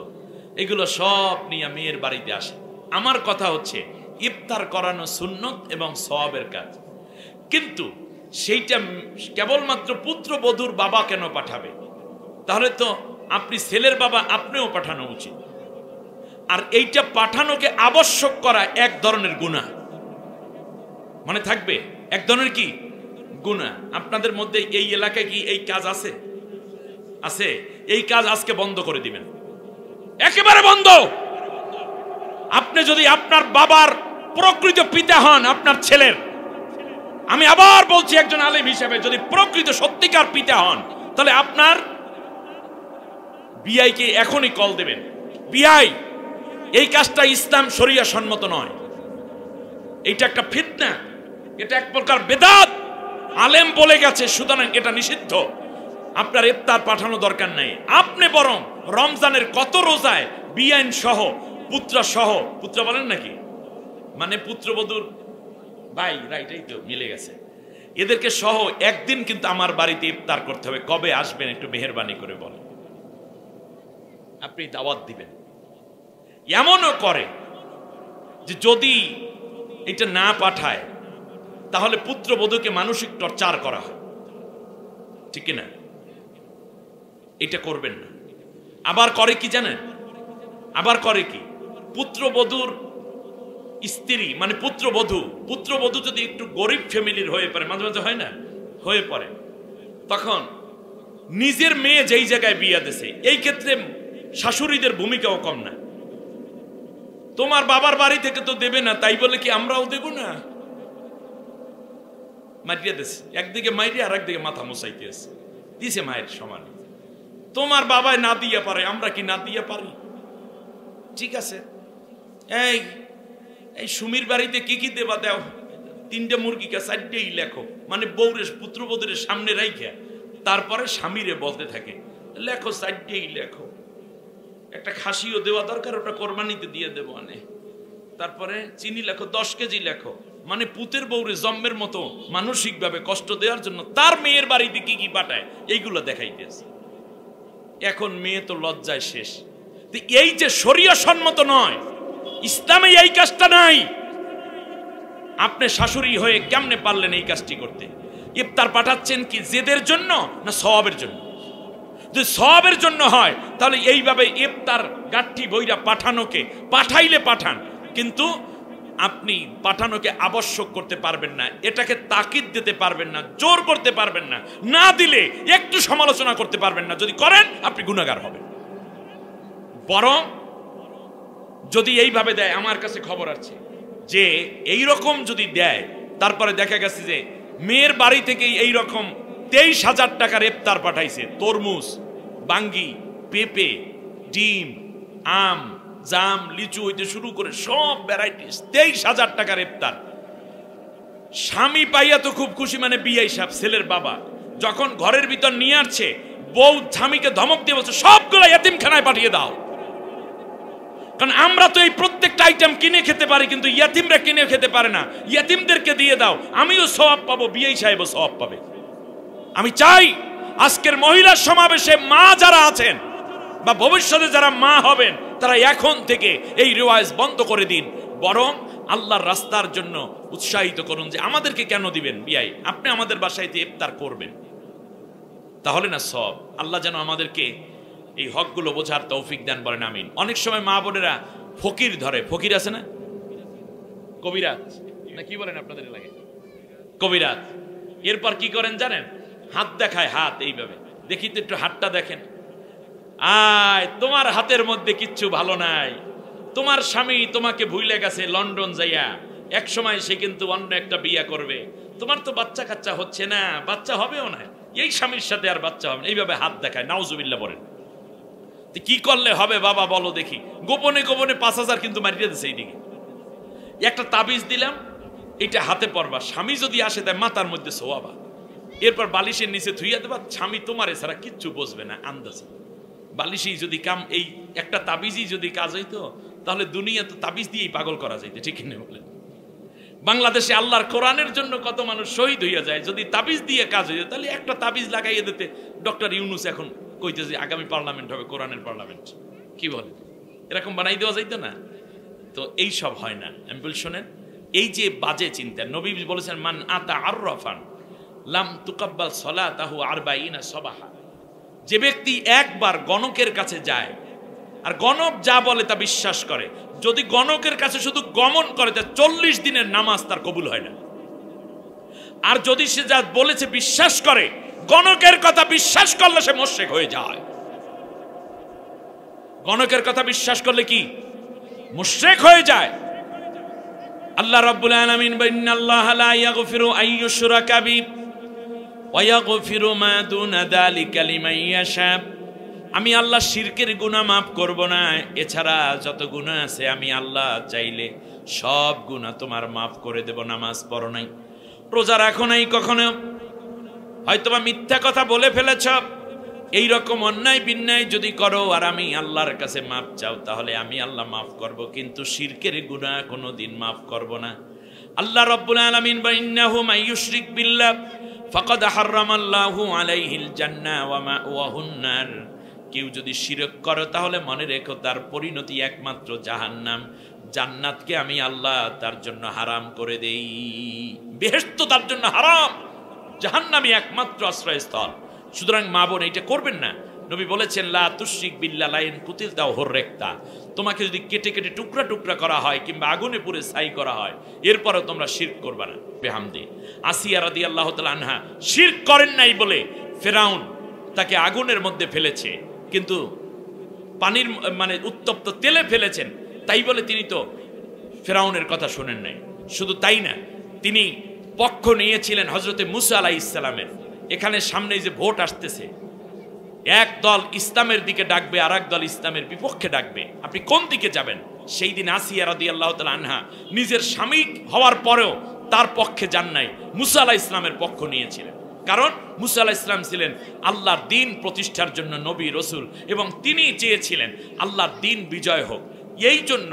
এগুলো সব নিয়ে মেয়ের বাড়িতে আসে। আমার কথা হচ্ছে ইফতার করানো সুন্নত এবং সওয়াবের কাজ, কিন্তু সেইটা কেবলমাত্র পুত্রবধূর বাবা কেন পাঠাবে? তাহলে তো আপনি ছেলের বাবা, আপনিও পাঠানো উচিত। আর এইটা পাঠানোকে আবশ্যক করা এক ধরনের গুনাহ, মানে থাকবে এক ধরনের কি গুনাহ। আপনাদের মধ্যে এই এলাকায় কি এই কাজ আছে? আছে। এই কাজ আজকে বন্ধ করে দিবেন, একেবারে বন্ধ। আপনি যদি আপনার বাবার প্রকৃত পিতা হন, আপনার ছেলের, আমি আবার বলছি একজন আলেম হিসেবে, যদি প্রকৃত সত্যিকার পিতা হন, তাহলে আপনার বিআইকে এখনই কল দেবেন, বিআই এই কাজটা ইসলাম শরিয়া সম্মত নয়, এটা একটা ফিতনা, এটা এক প্রকার বেদাত, আলেম বলে গেছে, সুতরাং এটা নিষিদ্ধ। আপনার ইফতার পাঠানো দরকার নাই। আপনি বরং রমজানের কত রোজায় বিআইন সহ, পুত্র সহ, পুত্র বলেন নাকি, মানে পুত্রবধূর ভাই, রাইট, এই তো মিলে গেছে। এদেরকে সহ একদিন কিন্তু আমার বাড়িতে ইফতার করতে হবে। কবে আসবেন একটু মেহেরবানি করে বলেন। আপনি দাওয়াত দিবেন। এমনও করে যে যদি এটা না পাঠায় তাহলে পুত্রবধূকে মানসিক টর্চার করা হয়, ঠিক না? এটা করবেন না। আবার করে কি জানেন? আবার করে কি, পুত্রবধূর স্ত্রী মানে পুত্রবধূ যদি একটু গরিব ফ্যামিলির হয়ে পড়ে, মাঝে মাঝে হয় না, হয়ে পড়ে, তখন নিজের মেয়ে যেই জায়গায় বিয়া দিছে, এই ক্ষেত্রে শাশুড়িদের ভূমিকাও কম না। তোমার বাবার বাড়ি থেকে তো দেবে না, তাই বলে কি আমরাও দেব না? মারিয়া দিছে, একদিকে মাইরিয়া আর একদিকে মাথা মোসাইতে আছে, দিছে মায়ের সমান। তোমার বাবায় না দিয়া পারে, আমরা কি না দিয়া পারি? ঠিক আছে, এই এই সুমির বাড়িতে কি কি দেবা দাও, 3টে মুরগিকে 4টেই লেখো, মানে বউরে পুত্রবধূর সামনে রাইখা তারপরে স্বামীরে বলতে থাকে লেখো 4টেই লেখো। একটা খাসিও দেওয়া দরকার, ওটা কোরবানিতে দিয়ে দেবো আনে। তারপরে চিনি লেখো 10 কেজি লেখো, মানে পুতের বউরে জম্মের মতো মানসিক ভাবে কষ্ট দেওয়ার জন্য তার মেয়ের বাড়িতে কি কি পাঠায় এইগুলো দেখাইতেছে। এখন মেয়ে তো লজ্জায় শেষ। এই যে শরীয়ত সম্মত নয়, ইসলামে এই কাজটা নাই। আপনি শাশুড়ি হয়ে কেমনে পারলেন এই কাজটি করতে? ইফতার পাঠাচ্ছেন কি জেদের জন্য না সওয়াবের জন্য? যদি সওয়াবের জন্য হয় তাহলে এইভাবে ইফতার গাঠি বইরা পাঠানোকে পাঠাইলে পাঠান, কিন্তু আপনি পাঠানোকে আবশ্যক করতে পারবেন না, এটাকে তাকিদ দিতে পারবেন না, জোর করতে পারবেন না, না দিলে একটু সমালোচনা করতে পারবেন না। যদি করেন আপনি গুনাহগার হবেন। বরং যদি এইভাবে দেয়, আমার কাছে খবর আছে যে এই রকম যদি দেয়, তারপরে দেখা গেছে যে মেয়ের বাড়ি থেকে এই রকম 23,000 টাকার ইফতার পাঠাইছে, তরমুজ, বাঙ্গি, পেঁপে, ডিম, আম, জাম, লিচু হইতে শুরু করে সব ভ্যারাইটিস, 23,000 টাকার ইফতার। স্বামী পাইয়া তো খুব খুশি, মানে বিআই সাহেব ছেলের বাবা যখন ঘরের ভিতর নিয়ে আসছে, বউ স্বামীকে ধমক দিয়ে বলছে সবগুলো ইয়াতিমখানায় পাঠিয়ে দাও। কারণ আমরা তো এই প্রত্যেকটা আইটেম কিনে খেতে পারি, কিন্তু ইয়াতিমরা কিনে খেতে পারে না। ইয়াতিমদেরকে দিয়ে দাও, আমিও সওয়াব পাবো, বিআই সাহেবও সওয়াব পাবে। আমি চাই আজকের মহিলা সমাবেশে মা যারা আছেন বা ভবিষ্যতে যারা মা হবেন, তারা এখন থেকে এই রিওয়াজ বন্ধ করে দিন, বরং আল্লাহর রাস্তার জন্য উৎসাহিত করুন যে আমাদেরকে কেন দিবেন বিআই, আপনি আমাদের বাসায় ইফতার করবেন, তাহলে না সব। আল্লাহ যেন আমাদেরকে এই হকগুলো বোঝার তৌফিক দেন, বলেন আমিন। অনেক সময় মা বোনেরা ফকির ধরে, ফকির আছে না, কবিরাজ না কি বলেন আপনাদের লাগে, কবিরাজ। এরপর কি করেন জানেন? হাত দেখায়, হাত এইভাবে, দেখি তো একটু হাতটা দেখেন, আয় তোমার হাতের মধ্যে কিচ্ছু ভালো নাই, তোমার স্বামী তোমাকে ভুলে গেছে লন্ডন যাইয়া, এক সময় সে কিন্তু অন্য একটা বিয়ে করবে, তোমার তো বাচ্চা কাচ্চা হচ্ছে না, বাচ্চা হবেও না, এই স্বামীর সাথে আর বাচ্চা হবে না, এইভাবে হাত দেখায়। নাউজুবিল্লাহ বলেন। কি করলে হবে বাবা বলো দেখি? গোপনে গোপনে 5,000 কিন্তু মারিয়ে দিচ্ছে এইদিকে। একটা তাবিজ দিলাম, এটা হাতে পরবা, স্বামী যদি আসে তাই মাথার মধ্যে শোয়াবা, এরপর বালিশের নিচে থুইয়া দেবা, স্বামী তোমার এছাড়া কিচ্ছু বুঝবে না, আন্দাজে। বালিশই যদি কাম, এই একটা তাবিজই যদি কাজ হইতো, তাহলে দুনিয়া তো তাবিজ দিয়েই পাগল করা যাইতে, ঠিক না বলেন? বাংলাদেশে আল্লাহর কোরআনের জন্য কত মানুষ শহীদ হইয়া যায়, যদি তাবিজ দিয়ে কাজ হইতো, তাহলে একটা তাবিজ লাগাইয়ে দিতে ডক্টর ইউনুস এখন কইতেছে আগামী পার্লামেন্ট হবে কোরআনের পার্লামেন্ট, কি বলে? এরকম বানাই দেওয়া যাইতো না? তো এই সব হয় না। আমি বলি শোনেন, এই যে বাজে চিন্তা, নবী বলেছেন মান আতা আররাফান লাম তুকাব্বাল সালাতাহু 40 সাবাহা। যে ব্যক্তি একবার গণকের কাছে যায় আর গণক যা বলে তা বিশ্বাস করে, যদি গণকের কাছে শুধু গমন করে তা 40 দিনের নামাজ তার কবুল হয় না। আর যদি সে যা বলেছে বিশ্বাস করে, গণকের কথা বিশ্বাস করলে সে মুশরিক হয়ে যায়। গণকের কথা বিশ্বাস করলে কি মুশরিক হয়ে যায়। আল্লাহ রাব্বুল আলামিন ইন্নাল্লাহা লা ইয়াগফিরু আন ইউশরাকা বিহি ওয়া ইয়াগফিরু মা দুনা যালিকা লিমান ইয়াশা। আমি আল্লাহ শিরকের গুনাহ মাফ করব না, এছাড়া যত গুনাহ আছে আমি আল্লাহ চাইলে সব গুনাহ তোমার মাফ করে দেব। নামাজ পড়ো নাই, রোজা রাখো নাই, কখনো হয়তোবা মিথ্যা কথা বলে ফেলেছ, এই রকম অন্যায় বিন্যায় যদি করো আর আমি আল্লাহর কাছে মাফ চাও, তাহলে আমি আল্লাহ মাফ করব, কিন্তু শিরকের গুনাহ কোনোদিন মাফ করব না। আল্লাহ রাব্বুল আলামিন বলেন ইন্নাহু মাইয়ুশরিক বিল্লাহ ফাকাদ হারামাল্লাহু আলাইহিল জান্নাহ ওয়া মাওয়াহুন নার। কেউ যদি শিরক করে তাহলে মনে রেখো তার পরিণতি একমাত্র জাহান্নাম। জান্নাতকে আমি আল্লাহ তার জন্য হারাম করে দেই, বেহেশত তার জন্য হারাম, জাহান্নামই একমাত্র আশ্রয়স্থল। সুতরাং মা বোন এটা করবেন না। নবী বলেছেন লা তুশরিক বিল্লাহ লাইন কুতিলতা হুররিকতা, তোমাকে যদি কেটে কেটে টুকরা টুকরা করা হয় কিংবা আগুনে পুড়ে ছাই করা হয় এরপরও তোমরা শিরক করবে না। বেহামদি আসিয়া রাদিয়াল্লাহু তাআলা আনহা শিরক করেন নাই বলে ফেরাউন তাকে আগুনের মধ্যে ফেলেছে, কিন্তু পানির মানে উত্তপ্ত তেলে ফেলেছেন, তাই বলে তিনি তো ফেরাউনের কথা শুনেন নাই। শুধু তাই না, তিনি পক্ষ নিয়েছিলেন হযরতে মুসা আলাইহিস সালামের। এখানে সামনে যে ভোট আসতেছে, এক দল ইসলামের দিকে ডাকবে আর এক দল ইসলামের বিপক্ষে ডাকবে, আপনি কোন দিকে যাবেন? সেই দিন আসিয়া রাদিয়াল্লাহু তাআলা আনহা নিজের স্বামী হওয়ার পরেও তার পক্ষে যান নাই, মুসা আলাইহিস সালামের পক্ষ নিয়েছিলেন। কারণ মুসা আলাইহিস সালাম ছিলেন আল্লাহর দ্বীন প্রতিষ্ঠার জন্য নবী রাসূল, এবং তিনি চেয়েছিলেন আল্লাহর দ্বীন বিজয় হোক। এই জন্য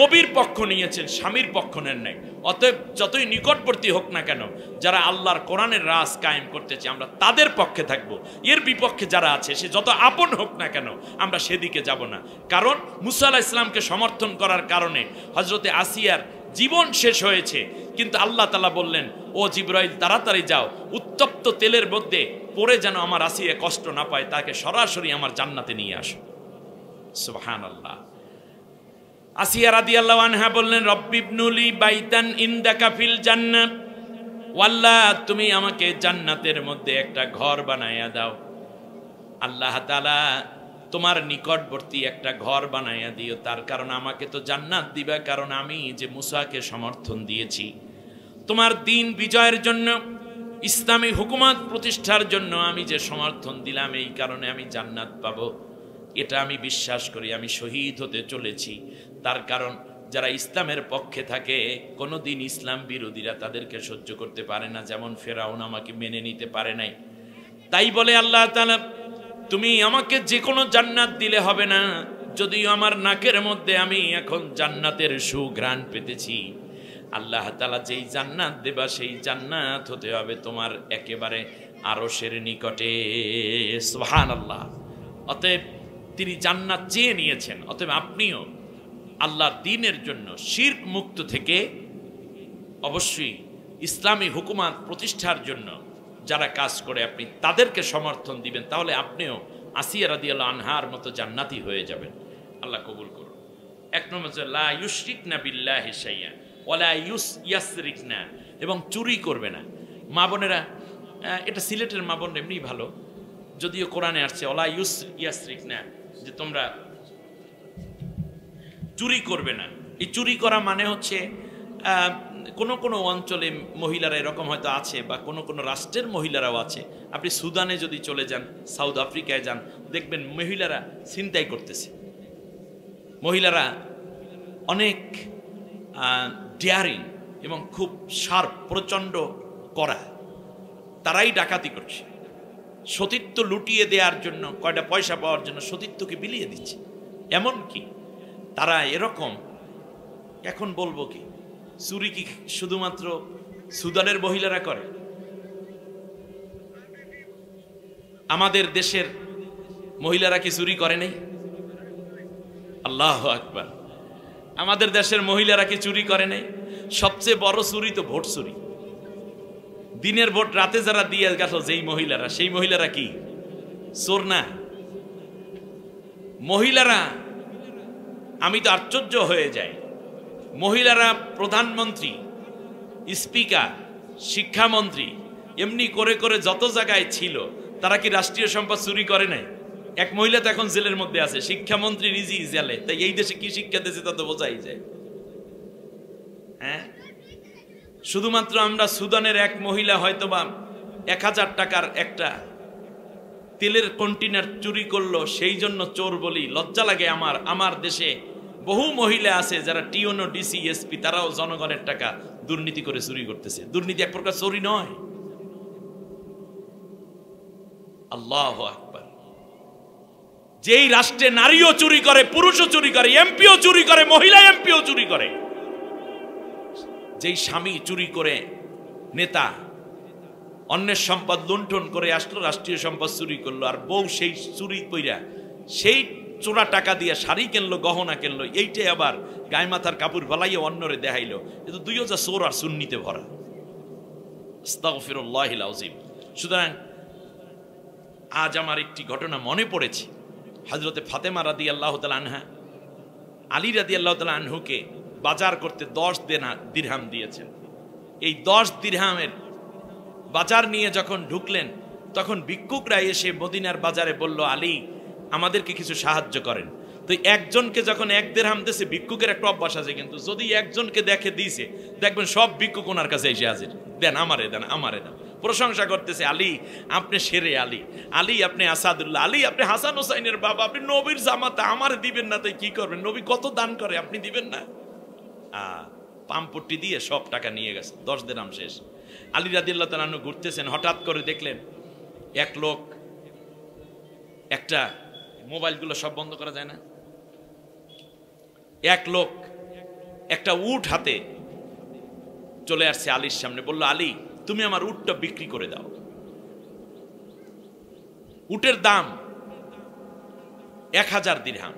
নবীর পক্ষ নিয়েছেন, স্বামীর পক্ষ নেন নাই। অতএব যতই নিকটবর্তী হোক না কেন, যারা আল্লাহর কোরআনের রাজ কায়েম করতেছে আমরা তাদের পক্ষে থাকব। এর বিপক্ষে যারা আছে সে যত আপন হোক না কেন আমরা সেদিকে যাব না। কারণ মুসা আলাইহিস সালামকে সমর্থন করার কারণে হযরতে আসিয়ার জীবন শেষ হয়েছে, কিন্তু আল্লাহ তাআলা বললেন ও জিবরাইল তাড়াতাড়ি যাও, উত্তপ্ত তেলের মধ্যে পড়ে যেন আমার আসিয়া কষ্ট না পায়, তাকে সরাসরি আমার জান্নাতে নিয়ে আসো। সুবহানাল্লাহ। আসিয়া রাদিয়াল্লাহু আনহা বললেন রব্বি ইবনুলি বাইতান ইনদাকা ফিল জান্নাহ, ওয়াল্লাহ তুমি আমাকে জান্নাতের মধ্যে একটা ঘর বানায়া দাও। আল্লাহ তাআলা তোমার নিকটবর্তী একটা ঘর বানায়া দিও, তার কারণ আমাকে তো জান্নাত দিবা, কারণ আমি যে মুসাকে সমর্থন দিয়েছি তোমার দ্বীন বিজয়ের জন্য, ইসলামী হুকুমত প্রতিষ্ঠার জন্য আমি যে সমর্থন দিলাম, এই কারণে আমি জান্নাত পাবো। এটা আমি বিশ্বাস করি, আমি শহীদ হতে চলেছি। তার কারণ যারা ইসলামের পক্ষে থাকে কোনোদিন ইসলাম বিরোধীরা তাদেরকে সহ্য করতে পারে না, যেমন ফেরাউন আমাকে মেনে নিতে পারে নাই। তাই বলে আল্লাহ তাআলা তুমি আমাকে যে কোনো জান্নাত দিলে হবে না, যদিও আমার নাকের মধ্যে আমি এখন জান্নাতের সুঘ্রাণ পেতেছি। আল্লাহ তাআলা যেই জান্নাত দেবা সেই জান্নাত হতে হবে তোমার একেবারে আরশের নিকটে। সুবহানাল্লাহ। অতএব তিনি জান্নাত চেয়ে নিয়েছেন, অতএব আপনিও আল্লাহর দ্বীনের জন্য শিরক মুক্ত থেকে অবশ্যই ইসলামী হুকুমত প্রতিষ্ঠার জন্য যারা কাজ করে আপনি তাদেরকে সমর্থন দিবেন, তাহলে আপনিও আসিয়া রাদিয়াল্লাহু আনহার মতো জান্নাতি হয়ে যাবেন। আল্লাহ কবুল করুন। এক নম্বর লা ইউশরিকনা বিল্লাহি শাইআ ওয়ালা ইয়াসরিকনা, এবং চুরি করবে না। মা বোনেরা, এটা সিলেটের মা বোন এমনি ভালো, যদিও কোরআনে আসছে ওয়ালা ইয়াসরিকনা, যে তোমরা চুরি করবে না। এই চুরি করা মানে হচ্ছে কোনো কোনো অঞ্চলে মহিলারা এরকম হয়তো আছে, বা কোনো কোনো রাষ্ট্রের মহিলারাও আছে। আপনি সুদানে যদি চলে যান, সাউথ আফ্রিকায় যান, দেখবেন মহিলারা ছিনতাই করতেছে। মহিলারা অনেক ডেয়ারিং এবং খুব শার্প, প্রচণ্ড কড়া, তারাই ডাকাতি করছে। সতীত্ব লুটিয়ে দেওয়ার জন্য, কয়টা পয়সা পাওয়ার জন্য সতীত্বকে বিলিয়ে দিচ্ছে। এমন কি তারা এরকম, এখন বলবো কি, চুরি কি শুধুমাত্র সুদানের মহিলারা করে? আমাদের দেশের মহিলারা কি চুরি করে নাই? আল্লাহু আকবার। আমাদের দেশের মহিলারা কি চুরি করে নাই? সবচেয়ে বড় চুরি তো ভোট চুরি। দিনের ভোট রাতে যারা দিয়ে গেল যেই মহিলারা, সেই মহিলারা কি চোর না? মহিলারা, আমি তো আশ্চর্য হয়ে যাই, মহিলারা প্রধানমন্ত্রী, স্পিকার, শিক্ষামন্ত্রী এমনি করে করে যত জায়গায় ছিল, তারা কি রাষ্ট্রীয় সম্পদ চুরি করে নাই? এক মহিলা তো এখন জেলের মধ্যে আছে, শিক্ষামন্ত্রী নিজেই জেলে। তাই এই দেশে কি শিক্ষা দিয়েছে তা তো বোঝাই যায়। হ্যাঁ, শুধুমাত্র আমরা সুদানের এক মহিলা হয়তোবা 1000 টাকার একটা তেলের কন্টেনার চুরি করলো, সেই জন্য চোর বলি। লজ্জা লাগে আমার দেশে বহু মহিলা আছে যারা টিওনো, ডিসি, এসপি, তারাও জনগণের টাকা দুর্নীতি করে চুরি করতেছে। দুর্নীতি এক প্রকার চুরি নয়? আল্লাহু আকবার। যেই রাষ্ট্রে নারীও চুরি করে, পুরুষও চুরি করে, এমপিও চুরি করে, মহিলা এমপিও চুরি করে, যেই স্বামী চুরি করে, নেতা অন্যের সম্পদ লুণ্ঠন করে আসলো, রাষ্ট্রীয় সম্পদ চুরি করলো, আর বউ সেই চুরি কইরা সেই চোরা টাকা দিয়ে শাড়ি কিনলো, গহনা কিনলো, এইটাই আবার গায়ে মাথার কাপড় বালাইয়ে অন্যরে দেখাইলো। কিন্তু দুইও যা চোর আর সুন্নিতে ভরা। আস্তাগফিরুল্লাহিল আযীম। সুতরাং আজ আমার একটি ঘটনা মনে পড়েছে। হযরতে ফাতেমা রাদিয়াল্লাহু তাআলা আনহা আলী রাদিয়াল্লাহু তাআলা আনহুকে বাজার করতে 10 দিরহাম দিয়েছেন। এই 10 দিরহামের বাজার নিয়ে যখন ঢুকলেন, তখন ভিক্ষুকরা এসে মদিনার বাজারে বলল, আলী আমাদেরকে কিছু সাহায্য করেন। তো একজনকে যখন 1 দিরহাম দিয়েছে, ভিক্ষুকের একটা অভ্যাস আছে, কিন্তু যদি একজনকে দেখে দিয়েছে, দেখবেন সব ভিক্ষুক ওনার কাছে এসে হাজির, দেন আমারে, দেন আমারে, দেন, প্রশংসা করতেছে, আলী আপনি সেরে, আলী আলী আপনি আসাদুল্লাহ, আলী আপনি হাসান হোসাইনের বাবা, আপনি নবীর জামাতা, আমার দিবেন না তাই কি করবেন? নবী কত দান করে, আপনি দিবেন না? পাম্পট্টি দিয়ে সব টাকা নিয়ে গেছে, 10 দিরহাম শেষ। আলী রাদিয়াল্লাহু তাআলা আনহু ঘুরতেছেন, হঠাৎ করে দেখলেন এক লোক, একটা মোবাইলগুলো সব বন্ধ করা যায় না, এক লোক একটা উট হাতে চলে আসছে আলীর সামনে, বলল, আলী তুমি আমার উটটা বিক্রি করে দাও। উটের দাম 1000 দিরহাম,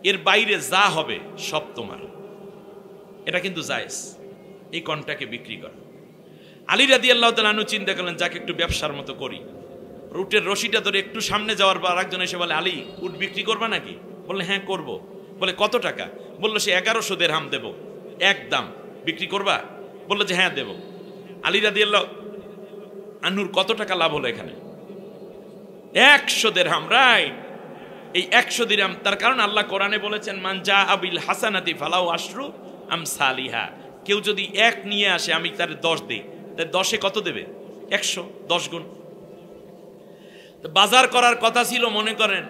এর বাইরে যা হবে সব তোমার। এটা কিন্তু জায়েজ, এই কনটাকে বিক্রি করা। আলী রাদিয়াল্লাহু তাআলা আনহু চিন্তা করলেন, যাকে একটু ব্যবসার মতো করি। উটের রশিটা ধরে একটু সামনে যাওয়ার পর একজন এসে বলে, আলী উট বিক্রি করবা নাকি? বললে, হ্যাঁ করব। বলে, কত টাকা? বললো, সে 1100 দিরহাম দেব, একদম বিক্রি করবা? বললো যে হ্যাঁ দেব। আলী রাদিয়াল্লাহু আনহুর কত টাকা লাভ হলো এখানে? 100 দিরহাম, রাইট। এই 100 দিরহাম, তার কারণ আল্লাহ কোরআনে বলেছেন, মান জা আবিল হাসানাতি ফালাউ আশরু আমসালিহা। কেউ যদি 1 নিয়ে আসে, আমি তার 10 দেই, তাই 10-এ কত দেবে? 100, 10 গুণ। বাজার করার কথা ছিল মনে করেন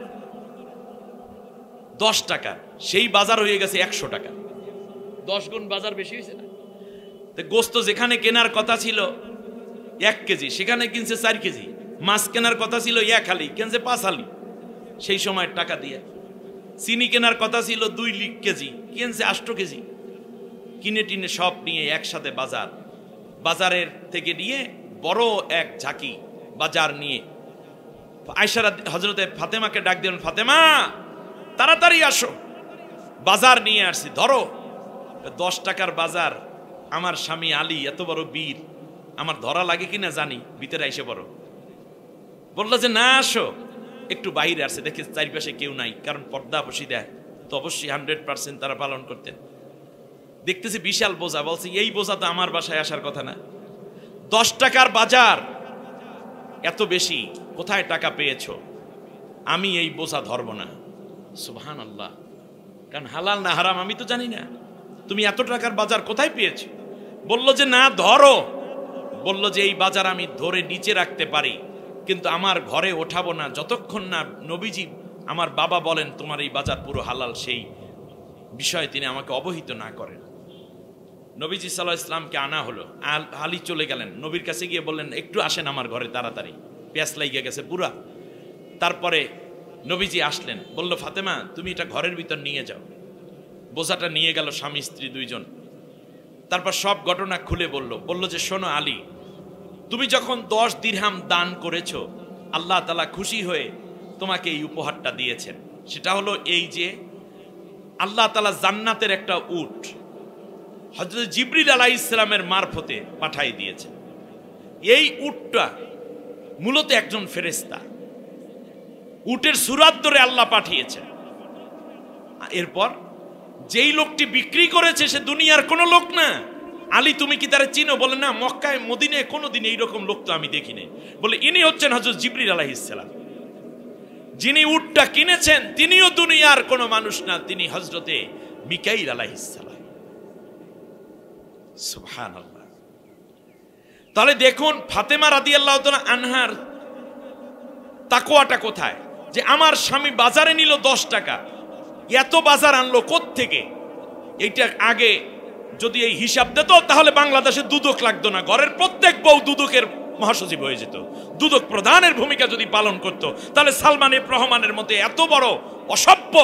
10 টাকা, সেই বাজার হয়ে গেছে 100 টাকা, 10 গুণ বাজার বেশি হয়েছে না? গোস্ত যেখানে কেনার কথা ছিল 1 কেজি, সেখানে কিনছে 4 কেজি। মাছ কেনার কথা ছিল 1 হালি, কিনছে 5 হালি সেই সময় টাকা দিয়ে। চিনি কেনার কথা ছিল 2 কেজি, কিনছে 8 কেজি। কিনে টিনে সব নিয়ে একসাথে বাজারের থেকে নিয়ে বড় এক ঝাঁকি বাজার নিয়ে আয়েশা হযরতে ফাতেমাকে ডাক দিলেন, ফাতেমা তাড়াতাড়ি আসো, বাজার নিয়ে আসছি, ধরো। 10 টাকার বাজার, আমার স্বামী আলী এত বড় বীর, আমার ধরা লাগে কিনা জানি, ভিতরে আইসে বড়। বললো যে না আসো, একটু বাইরে আসছে, দেখে চারিপাশে কেউ নাই, কারণ পর্দা বসি দেয় তো অবশ্যই 100% তারা পালন করতেন। দেখতেছি বিশাল বোঝা, বলছে এই বোঝা তো আমার বাসায় আসার কথা না। 10 টাকার বাজার এত বেশি, কোথায় টাকা পেয়েছো? আমি এই বোঝা ধরবো না। সুবহানাল্লাহ, কারণ হালাল না হারাম আমি তো জানি না, তুমি এত টাকার বাজার কোথায় পেয়েছো? বললো যে না ধরো। বললো যে এই বাজার আমি ধরে নিচে রাখতে পারি, কিন্তু আমার ঘরে ওঠাবো না যতক্ষণ না নবীজি আমার বাবা বলেন তোমার এই বাজার পুরো হালাল, সেই বিষয়ে তিনি আমাকে অবহিত না করেন। নবীজি সাল্লাল্লাহু আলাইহি ওয়াসাল্লামকে আনা হলো, আলী চলে গেলেন, নবীর কাছে গিয়ে বললেন, একটু আসেন আমার ঘরে তাড়াতাড়ি, পেঁয়াজ লাগিয়ে গেছে পুরা। তারপরে নবীজি আসলেন, বলল, ফাতেমা তুমি এটা ঘরের ভিতর নিয়ে যাও। বোঝাটা নিয়ে গেল স্বামী স্ত্রী দুইজন। তারপর সব ঘটনা খুলে বলল যে শোনো আলী, তুমি যখন 10 দিরহাম দান করেছো, আল্লাহ তাআলা খুশি হয়ে তোমাকে এই উপহারটা দিয়েছেন। সেটা হলো এই যে আল্লাহ তাআলা জান্নাতের একটা উট হযরত জিবরিল আলাইহিস সালামের মারফতে পাঠাই দিয়েছেন। এই উটটা মূলত একজন ফেরেশতা, উটের সুরাত ধরে আল্লাহ পাঠিয়েছেন। এরপর যেই লোকটি বিক্রি করেছে সে দুনিয়ার কোনো লোক না। আলী তুমি কি তারা চিনো? বলে না, মক্কায় মদিনায় কোনোদিন এইরকম লোক তো আমি দেখিনি। বলে ইনি হচ্ছেন হযরত জিবরিল আলাইহিস সালাম। যিনি উটটা কিনেছেন তিনিও দুনিয়ার কোনো মানুষ না, তিনি হযরতে মিকাইল আলাইহিস সালাম। সুবহানাল্লাহ। তাহলে দেখুন ফাতেমা রাদিয়াল্লাহু তাআলা আনহার তাকওয়াটা কোথায়, যে আমার স্বামী বাজারে নিল 10 টাকা, এত বাজার আনলো কোত্থেকে? এইটা আগে যদি এই হিসাব দিত তাহলে বাংলাদেশে দুদক লাগতো না, ঘরের প্রত্যেক বউ দুদকের মহাসচিব হয়ে যেত। দুদক প্রধানের ভূমিকা যদি পালন করত, তাহলে সালমান এফ রহমানের মতো এত বড় অসভ্য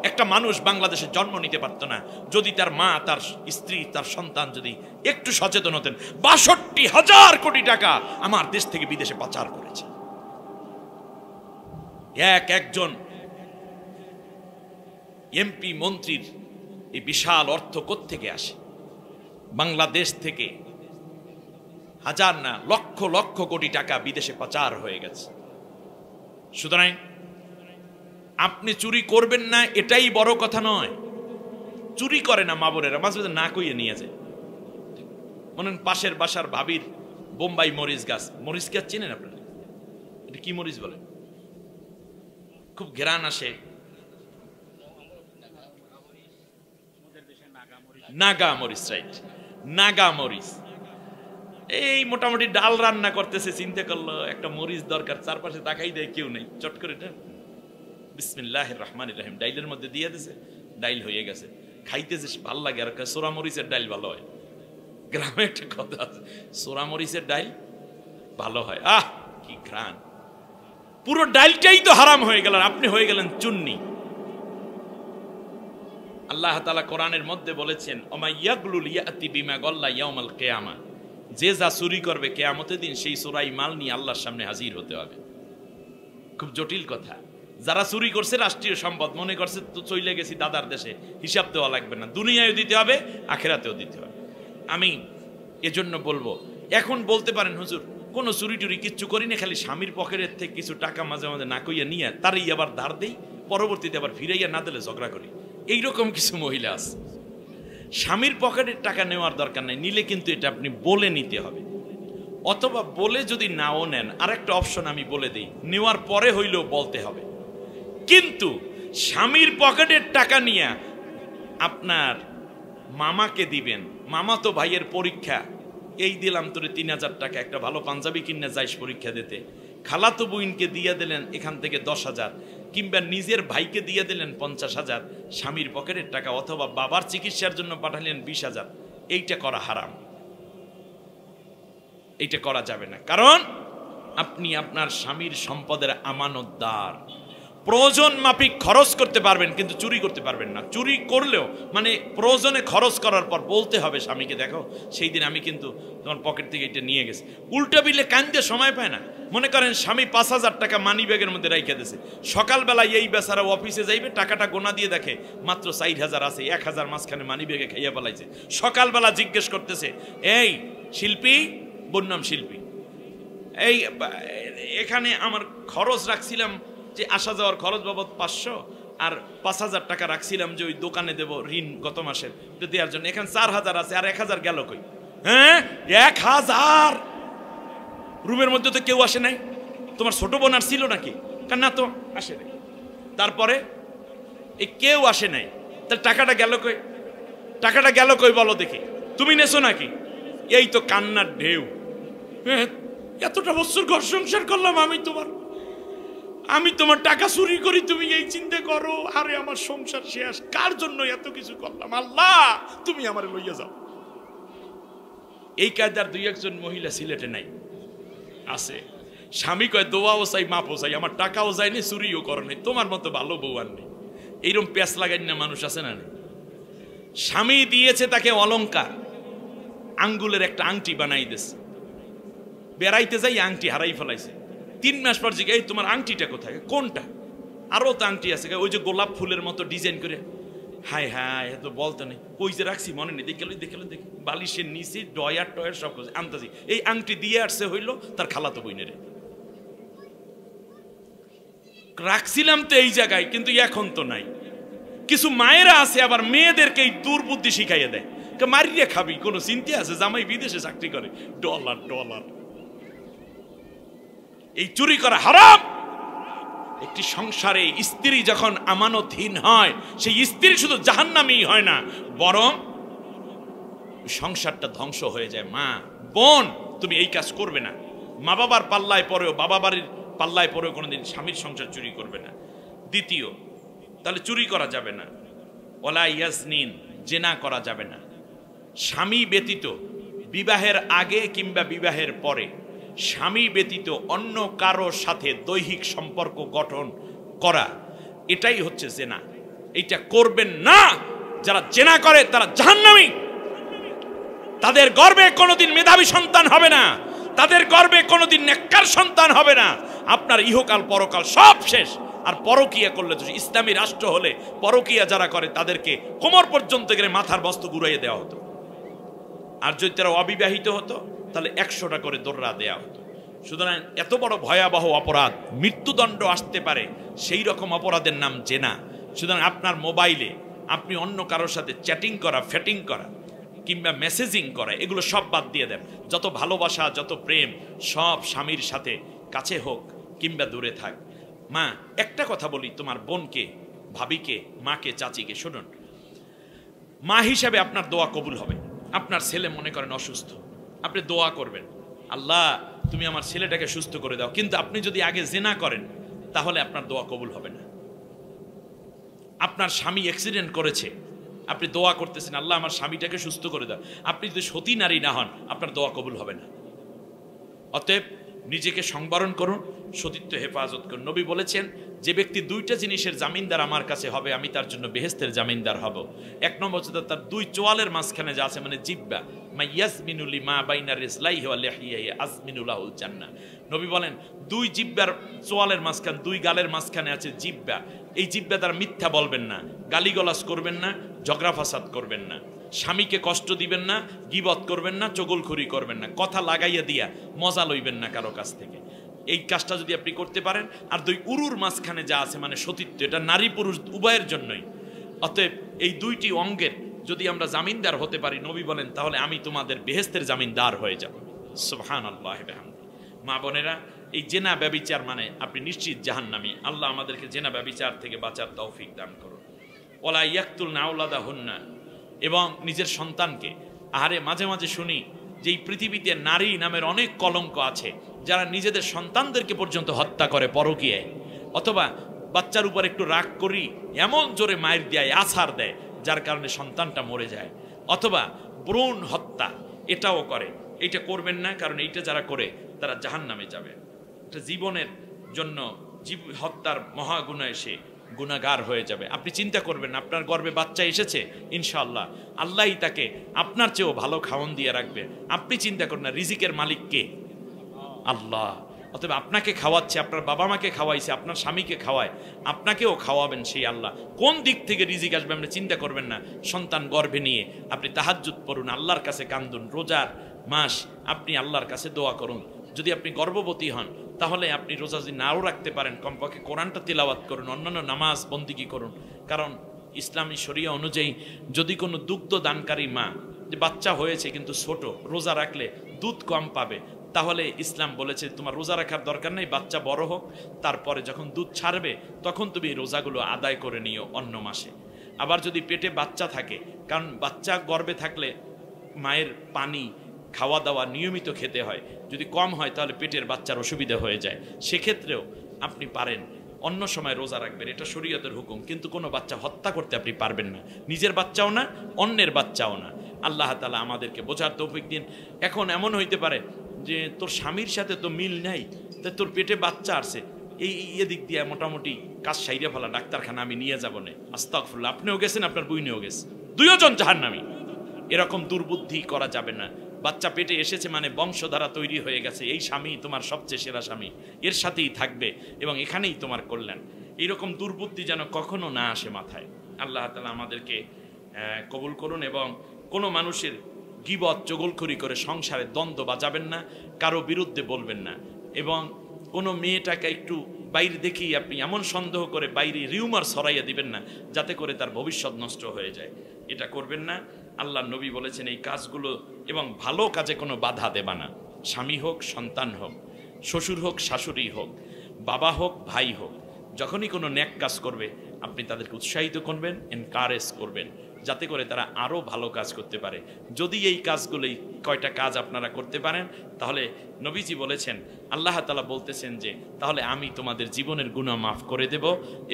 একটা মানুষ বাংলাদেশে জন্ম নিতে পারত না যদি তার মা, তার স্ত্রী, তার সন্তান যদি একটু সচেতন হতেন। ৬২,০০০ কোটি টাকা আমার দেশ থেকে বিদেশে পাচার করেছে। একজন এমপি মন্ত্রীর এই বিশাল অর্থ কোত্থেকে আসে? বাংলাদেশ থেকে হাজার না লক্ষ লক্ষ কোটি টাকা বিদেশে পাচার হয়ে গেছে। সুতরাং আপনি চুরি করবেন না এটাই বড় কথা নয়। চুরি করে না মা বোনেরা, মাঝে মাঝে না কইয়ে নিয়ে যায়। মনে পাশের বাসার ভাবির বোম্বাই মরিচ গাছ, মরিচ গাছ চেনেন আপনারা? এটা কি মরিচ বলে? খুব ঘেরান আসে। নাগা মরিচ, রাইট, নাগা মরিচ। এই মোটামুটি ডাল রান্না করতেছে, চিন্তা করলো একটা মরিচ দরকার, চারপাশে তাকাই দেয় কেউ নেই, চট করে বিসমিল্লাহির রহমানির রহিম ডাইলের মধ্যে দিয়ে দিয়েছে, ডাইল হয়ে গেছে। খাইতেছে ভাল লাগে, আর সোরা মরিচের ডাইল ভালো হয়। গ্রামে একটা কথা আছে, সোরা মরিচের ডাইল ভালো হয়। আহ কি ঘ্রাণ! পুরো ডাইলটাই তো হারাম হয়ে গেল, আপনি হয়ে গেলেন চুন্নি। আল্লাহ তাআলা কোরআনের মধ্যে বলেছেন, ওমাইয়াগলুল ইয়াতি বিমা গাল্লা ইয়াউমাল কিয়ামা, যে যা চুরি করবে কিয়ামতের দিন সেই চোরাই মাল নিয়ে আল্লাহর সামনে হাজির হতে হবে। খুব জটিল কথা। যারা চুরি করছে রাষ্ট্রীয় সম্পদ, মনে করছে তো চলে গেছি দাদার দেশে, হিসাব দেওয়া লাগবে না, দুনিয়ায়ও দিতে হবে, আখেরাতেও দিতে হবে। আমি এজন্য বলবো, এখন বলতে পারেন হুজুর কোনো চুরি টুরি কিচ্ছু করি না, খালি স্বামীর পকেটের থেকে কিছু টাকা মাঝে মাঝে না কইয়া নিয়ে তারই আবার ধার দেই, পরবর্তীতে আবার ফিরাইয়া না দিলে ঝগড়া করি। এইরকম কিছু মহিলা আছে। স্বামীর পকেটের টাকা নেওয়ার দরকার নাই, নিলে কিন্তু এটা আপনি বলে নিতে হবে, অথবা বলে যদি নাও নেন আরেকটা অপশন আমি বলে দিই, নেওয়ার পরে হইলেও বলতে হবে। কিন্তু স্বামীর পকেটের টাকা নিয়ে আপনার মামাকে দিবেন, মামা তো ভাইয়ের পরীক্ষা, এই দিলাম তোরে ৩,০০০ টাকা, একটা ভালো পাঞ্জাবি কিনে যাইস পরীক্ষা দিতে, খালাতো বুইনকে দিয়ে দিলেন এখান থেকে ১০,০০০, কিংবা নিজের ভাইকে দিয়ে দিলেন ৫০,০০০ স্বামীর পকেটের টাকা, অথবা বাবার চিকিৎসার জন্য পাঠালেন ২০,০০০। এইটা করা হারাম, এইটা করা যাবে না। কারণ আপনি আপনার স্বামীর সম্পদের আমানতদার। প্রয়োজন মাফিক খরচ করতে পারবেন, কিন্তু চুরি করতে পারবেন না। চুরি করলেও মানে প্রয়োজনে খরচ করার পর বলতে হবে স্বামীকে, দেখো সেই দিন আমি কিন্তু তোমার পকেট থেকে এটা নিয়ে গেছি। উল্টা বিলে কান্দতে সময় পায় না। মনে করেন স্বামী ৫,০০০ টাকা মানি ব্যাগের মধ্যে রাইখা দিয়েছে, সকালবেলায় এই বেচারা অফিসে যাইবে, টাকাটা গোনা দিয়ে দেখে মাত্র ৪,০০০ আছে, ১,০০০ মাঝখানে মানি ব্যাগে খাইয়া ফেলাইছে। সকালবেলা জিজ্ঞেস করতেছে, এই শিল্পী, বোন নাম শিল্পী, এই এখানে আমার খরচ রাখছিলাম যে আসা যাওয়ার খরচ বাবদ ৫০০, আর ৫,০০০ টাকা রাখছিলাম যে ওই দোকানে দেবো ঋণ গত মাসের দেওয়ার জন্য, এখানে ৪,০০০ আছে, আর ১,০০০ গেল কই? হ্যাঁ ১,০০০ রুমের মধ্যে তো কেউ আসে নাই, তোমার ছোট বোন আর ছিল নাকি? না তো আসে নাই। তারপরে এই কেউ আসে নাই, তার টাকাটা গেল কই? টাকাটা গেল কই বলো দেখি, তুমি নেছো নাকি? এই তো কান্নার ঢেউ। এতটা বছর ঘর সংসার করলাম, আমি তোমার টাকা চুরি করি, তুমি এই চিন্তা করো? আরে আমার সংসার শেষ, কার জন্য এত কিছু করলাম, আল্লাহ তুমি আমারে লইয়া যাও। এই কায়দার ২-১জন মহিলা সিলেটে নাই, আছে। স্বামী কয় দোয়াও চাই, মাপও চাই, আমার টাকাও যায়নি, চুরিও করো নাই, তোমার মতো ভালো বউ আর নেই। এইরকম প্যাঁচ লাগাই না মানুষ আছে না? স্বামী দিয়েছে তাকে অলংকার, আঙ্গুলের একটা আংটি বানাই দিয়েছে, বেড়াইতে যাই আংটি হারাই ফেলাইছে। ৩ মাস পর জিজ্ঞাসা, এই তোমার আংটিটা কোথায়? কোনটা? আরো তো আংটি আছে, ওই যে গোলাপ ফুলের মতো ডিজাইন করে। হায় হায়, এত বলতে নেই, ওই যে রাখছি মনে নেই, দেখে বালিশের নিচে ডয়ার টয়ার সব কিছু আনতাছি। এই আংটি দিয়ে আসছে হইলো তার খালাতো বইনের, রাখছিলাম তো এই জায়গায়, কিন্তু এখন তো নাই। কিছু মায়েরা আছে আবার মেয়েদেরকে এই দুর্বুদ্ধি শিখাইয়া দেয়, মারিয়ে খাবি, কোনো চিন্তা আছে? জামাই বিদেশে চাকরি করে, ডলার ডলার। এই চুরি করা হারাম। একটি সংসারে স্ত্রী যখন আমানতহীন হয়, সেই স্ত্রী শুধু জাহান্নামী হয় না, বরং সংসারটা ধ্বংস হয়ে যায়। মা বোন, তুমি এই কাজ করবে না। মা বাবার পাল্লায় পরেও, বাবা বাড়ির পাল্লায় পরেও কোনোদিন স্বামীর সংসার চুরি করবে না। দ্বিতীয়, তাহলে চুরি করা যাবে না। ওলা ইয়াজনিন, জেনা করা যাবে না। স্বামী ব্যতীত বিবাহের আগে কিংবা বিবাহের পরে স্বামী ব্যতীত অন্য কারোর সাথে দৈহিক সম্পর্ক গঠন করা, এটাই হচ্ছে জেনা। এইটা করবেন না। যারা জেনা করে তারা জাহান্নামী। তাদের গর্ভে কোনোদিন মেধাবী সন্তান হবে না, তাদের গর্ভে কোনোদিন নেককার সন্তান হবে না। আপনার ইহকাল পরকাল সব শেষ। আর পরকিয়া করলে তো ইসলামী রাষ্ট্র হলে পরকিয়া যারা করে তাদেরকে কোমর পর্যন্ত গেলে মাথার বস্তু ঘুরাইয়ে দেওয়া হতো। আর যদি তারা অবিবাহিত হতো তাহলে 100টা করে দোররা দেওয়া হতো। সুতরাং এত বড় ভয়াবহ অপরাধ, মৃত্যুদণ্ড আসতে পারে, সেই রকম অপরাধের নাম জেনা। সুতরাং আপনার মোবাইলে আপনি অন্য কারোর সাথে চ্যাটিং করা, ফ্যাটিং করা কিংবা মেসেজিং করা, এগুলো সব বাদ দিয়ে দেন। যত ভালোবাসা, যত প্রেম, সব স্বামীর সাথে, কাছে হোক কিংবা দূরে থাক। মা, একটা কথা বলি, তোমার বোনকে, ভাবিকে, মাকে, চাচিকে শুনুন, মা হিসাবে আপনার দোয়া কবুল হবে। আপনার ছেলে মনে করেন অসুস্থ, আপনি দোয়া করবেন, আল্লাহ তুমি আমার ছেলেটাকে সুস্থ করে দাও। কিন্তু আপনি যদি আগে জিনা করেন তাহলে আপনার দোয়া কবুল হবে না। আপনার স্বামী অ্যাক্সিডেন্ট করেছে, আপনি দোয়া করতেছেন আল্লাহ আমার স্বামীটাকে সুস্থ করে দাও। আপনি যদি সতী নারী না হন আপনার দোয়া কবুল হবে না। অতএব নিজেকে সংবরণ করুন, সতীত্ব হেফাজত করুন। নবী বলেছেন, যে ব্যক্তি 2টা জিনিসের জামিনদার আমার কাছে হবে, আমি তার জন্য বেহেশতের জামিনদার হব। 1 নম্বর হচ্ছে তার 2 চোয়ালের মাঝখানে যা আছে, মানে জিব্বা, মাইয়াজমিনুলি মা বাইনা রিজলাইহি ওয়া লিহিয়াহি আজমিনুলাহুল জান্নাহ। নবী বলেন 2 জিব্বার চোয়ালের মাঝখানে, 2 গালের মাঝখানে আছে জিব্বা। এই জিব্বা দ্বারা মিথ্যা বলবেন না, গালিগালাজ করবেন না, ঝগড়া ফাসাদ করবেন না, স্বামীকে কষ্ট দিবেন না, গীবত করবেন না, চগলখড়ি করবেন না, কথা লাগাইয়া দিয়া মজা লইবেন না কারো কাছ থেকে। এই কাজটা যদি আপনি করতে পারেন, আর 2 উরুর মাঝখানে যা আছে মানে সতীত্ব, এটা নারী পুরুষ উভয়ের জন্যই। অতএব এই 2টি অঙ্গের যদি আমরা জামিনদার হতে পারি, নবী বলেন, তাহলে আমি তোমাদের বেহেশতের জামিনদার হয়ে যাব। সুবহানাল্লাহ। মা বোনেরা, এই জেনা ব্যভিচার মানে আপনি নিশ্চিত জাহান্নামী। আল্লাহ আমাদেরকে জেনা ব্যভিচার থেকে বাঁচার তৌফিক দান করুন। ওয়ালা ইয়াকতুলনা আওলাদাহুন্না, এবং নিজের সন্তানকে, আহারে মাঝে মাঝে শুনি যে এই পৃথিবীতে নারী নামের অনেক কলঙ্ক আছে, যারা নিজেদের সন্তানদেরকে পর্যন্ত হত্যা করে পরকীয়ায়, অথবা বাচ্চার উপর একটু রাগ করি এমন জোরে মায়ের দেয়, আছাড় দেয়, যার কারণে সন্তানটা মরে যায়, অথবা ভ্রূণ হত্যা এটাও করে। এটা করবেন না, কারণ এইটা যারা করে তারা জাহান্নামে যাবে। এটা জীবনের জন্য জীব হত্যার মহাগুনায় সে গুনাহগার হয়ে যাবে। আপনি চিন্তা করবেন, আপনার গর্ভে বাচ্চা এসেছে, ইনশাআল্লাহ আল্লাহই তাকে আপনার চেয়েও ভালো খাওয়ান দিয়ে রাখবে। আপনি চিন্তা করেন না, রিজিকের মালিক কে? আল্লাহ। অতএব আপনাকে খাওয়াচ্ছে, আপনার বাবা মাকে খাওয়াইছে, আপনার স্বামীকে খাওয়ায়, আপনাকেও খাওয়াবেন সেই আল্লাহ। কোন দিক থেকে রিজিক আসবে আপনি চিন্তা করবেন না। সন্তান গর্ভে নিয়ে আপনি তাহাজ্জুদ পড়ুন, আল্লাহর কাছে কান্দুন, রোজার মাস আপনি আল্লাহর কাছে দোয়া করুন। যদি আপনি গর্ভবতী হন তাহলে আপনি রোজা যদি নাও রাখতে পারেন, কমপক্ষে কোরআনটা তিলাওয়াত করুন, অন্যান্য নামাজ বন্দিগি করুন। কারণ ইসলামী শরিয়া অনুযায়ী যদি কোনো দুগ্ধ দানকারী মা, যে বাচ্চা হয়েছে কিন্তু ছোট, রোজা রাখলে দুধ কম পাবে, তাহলে ইসলাম বলেছে তোমার রোজা রাখার দরকার নেই, বাচ্চা বড় হোক, তারপরে যখন দুধ ছাড়বে তখন তুমি এই রোজাগুলো আদায় করে নিও অন্য মাসে। আবার যদি পেটে বাচ্চা থাকে, কারণ বাচ্চা গর্ভে থাকলে মায়ের পানি খাওয়া দাওয়া নিয়মিত খেতে হয়, যদি কম হয় তাহলে পেটের বাচ্চার অসুবিধা হয়ে যায়, সেক্ষেত্রেও আপনি পারেন অন্য সময় রোজা রাখবেন, এটা শরীয়তের হুকুম। কিন্তু কোনো বাচ্চা হত্যা করতে আপনি পারবেন না, নিজের বাচ্চাও না, অন্যের বাচ্চাও না। আল্লাহ তাআলা আমাদেরকে বোঝার তৌফিক দিন। এখন এমন হইতে পারে যে তোর স্বামীর সাথে তো মিল নাই, তাই তোর পেটে বাচ্চা আসছে, এই এদিক দিয়ে মোটামুটি কাজ সাইরা ফেলা, ডাক্তারখানা আমি নিয়ে যাবো না। আস্তাগফিরুল্লাহ, আপনিও গেছেন, আপনার বুইনেও গেছে, 2 জন জাহান্নামী। এরকম দুর্বুদ্ধি করা যাবে না। বাচ্চা পেটে এসেছে মানে বংশধারা তৈরি হয়ে গেছে, এই স্বামী তোমার সবচেয়ে সেরা স্বামী, এর সাথেই থাকবে এবং এখানেই তোমার কল্যাণ। এইরকম দুর্বুদ্ধি যেন কখনো না আসে মাথায়। আল্লাহ তাআলা আমাদেরকে কবুল করুন। এবং কোনো মানুষের গীবত চগলখড়ি করে সংসারে দ্বন্দ্ব বাজাবেন না, কারো বিরুদ্ধে বলবেন না। এবং কোনো মেয়েটাকে একটু বাইরে দেখেই আপনি এমন সন্দেহ করে বাইরে রিউমার ছড়াইয়া দিবেন না যাতে করে তার ভবিষ্যৎ নষ্ট হয়ে যায়, এটা করবেন না। আল্লাহ নবী বলেছেন এই কাজগুলো, এবং ভালো কাজে কোনো বাধা দেবা না। স্বামী হোক, সন্তান হোক, শ্বশুর হোক, শাশুড়ি হোক, বাবা হোক, ভাই হোক, যখনই কোনো ন্যাক কাজ করবে আপনি তাদেরকে উৎসাহিত করবেন, এনকারেজ করবেন, যাতে করে তারা আরও ভালো কাজ করতে পারে। যদি এই কাজগুলোই কয়টা কাজ আপনারা করতে পারেন, তাহলে নবীজি বলেছেন, আল্লাহ তাআলা বলতেছেন যে তাহলে আমি তোমাদের জীবনের গুনাহ মাফ করে দেব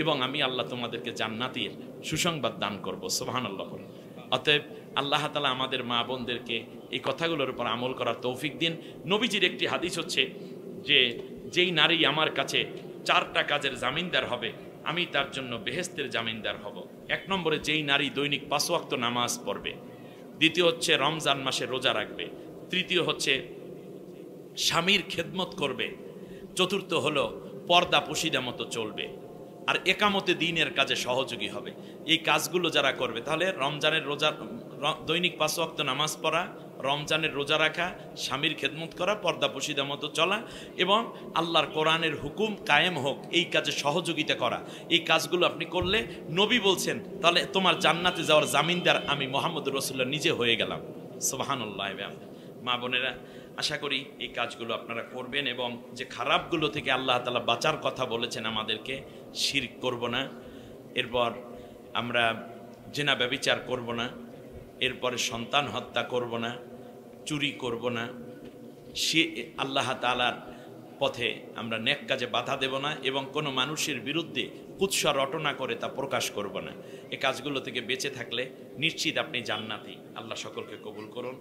এবং আমি আল্লাহ তোমাদেরকে জান্নাতের সুসংবাদ দান করব। সুবহানাল্লাহ। অতএব আল্লাহ তাআলা আমাদের মা বোনদেরকে এই কথাগুলোর উপর আমল করার তৌফিক দিন। নবীজির একটি হাদিস হচ্ছে যে যেই নারী আমার কাছে 4টা কাজের জামিনদার হবে আমি তার জন্য বেহেস্তের জামিনদার হব। 1 নম্বরে, যেই নারী দৈনিক 5 ওয়াক্ত নামাজ পড়বে। দ্বিতীয় হচ্ছে রমজান মাসে রোজা রাখবে। তৃতীয় হচ্ছে স্বামীর খেদমত করবে। চতুর্থ হলো পর্দা পুশিদা মতো চলবে। আর একামতে দ্বীনের কাজে সহযোগী হবে। এই কাজগুলো যারা করবে, তাহলে রমজানের রোজা, দৈনিক 5 ওয়াক্ত নামাজ পড়া, রমজানের রোজা রাখা, স্বামীর খেদমত করা, পর্দা পুশিদা মতো চলা এবং আল্লাহর কোরআনের হুকুম কায়েম হোক এই কাজে সহযোগিতা করা, এই কাজগুলো আপনি করলে নবী বলছেন তাহলে তোমার জান্নাতে যাওয়ার জামিনদার আমি মুহাম্মদ রাসূলুল্লাহ নিজে হয়ে গেলাম। সুবহানাল্লাহ। মা বোনেরা, আশা করি এই কাজগুলো আপনারা করবেন এবং যে খারাপগুলো থেকে আল্লাহ তাআলা বাঁচার কথা বলেছেন আমাদেরকে, শিরক করব না, এরপর আমরা জিনা ব্যভিচার করব না, এরপরে সন্তান হত্যা করব না, চুরি করব না, সে আল্লাহ তাআলার পথে আমরা নেক কাজে বাধা দেব না এবং কোনো মানুষের বিরুদ্ধে কুৎসা রটনা করে তা প্রকাশ করব না। এই কাজগুলো থেকে বেঁচে থাকলে নিশ্চিত আপনি জান্নাতি। আল্লাহ সকলকে কবুল করুন।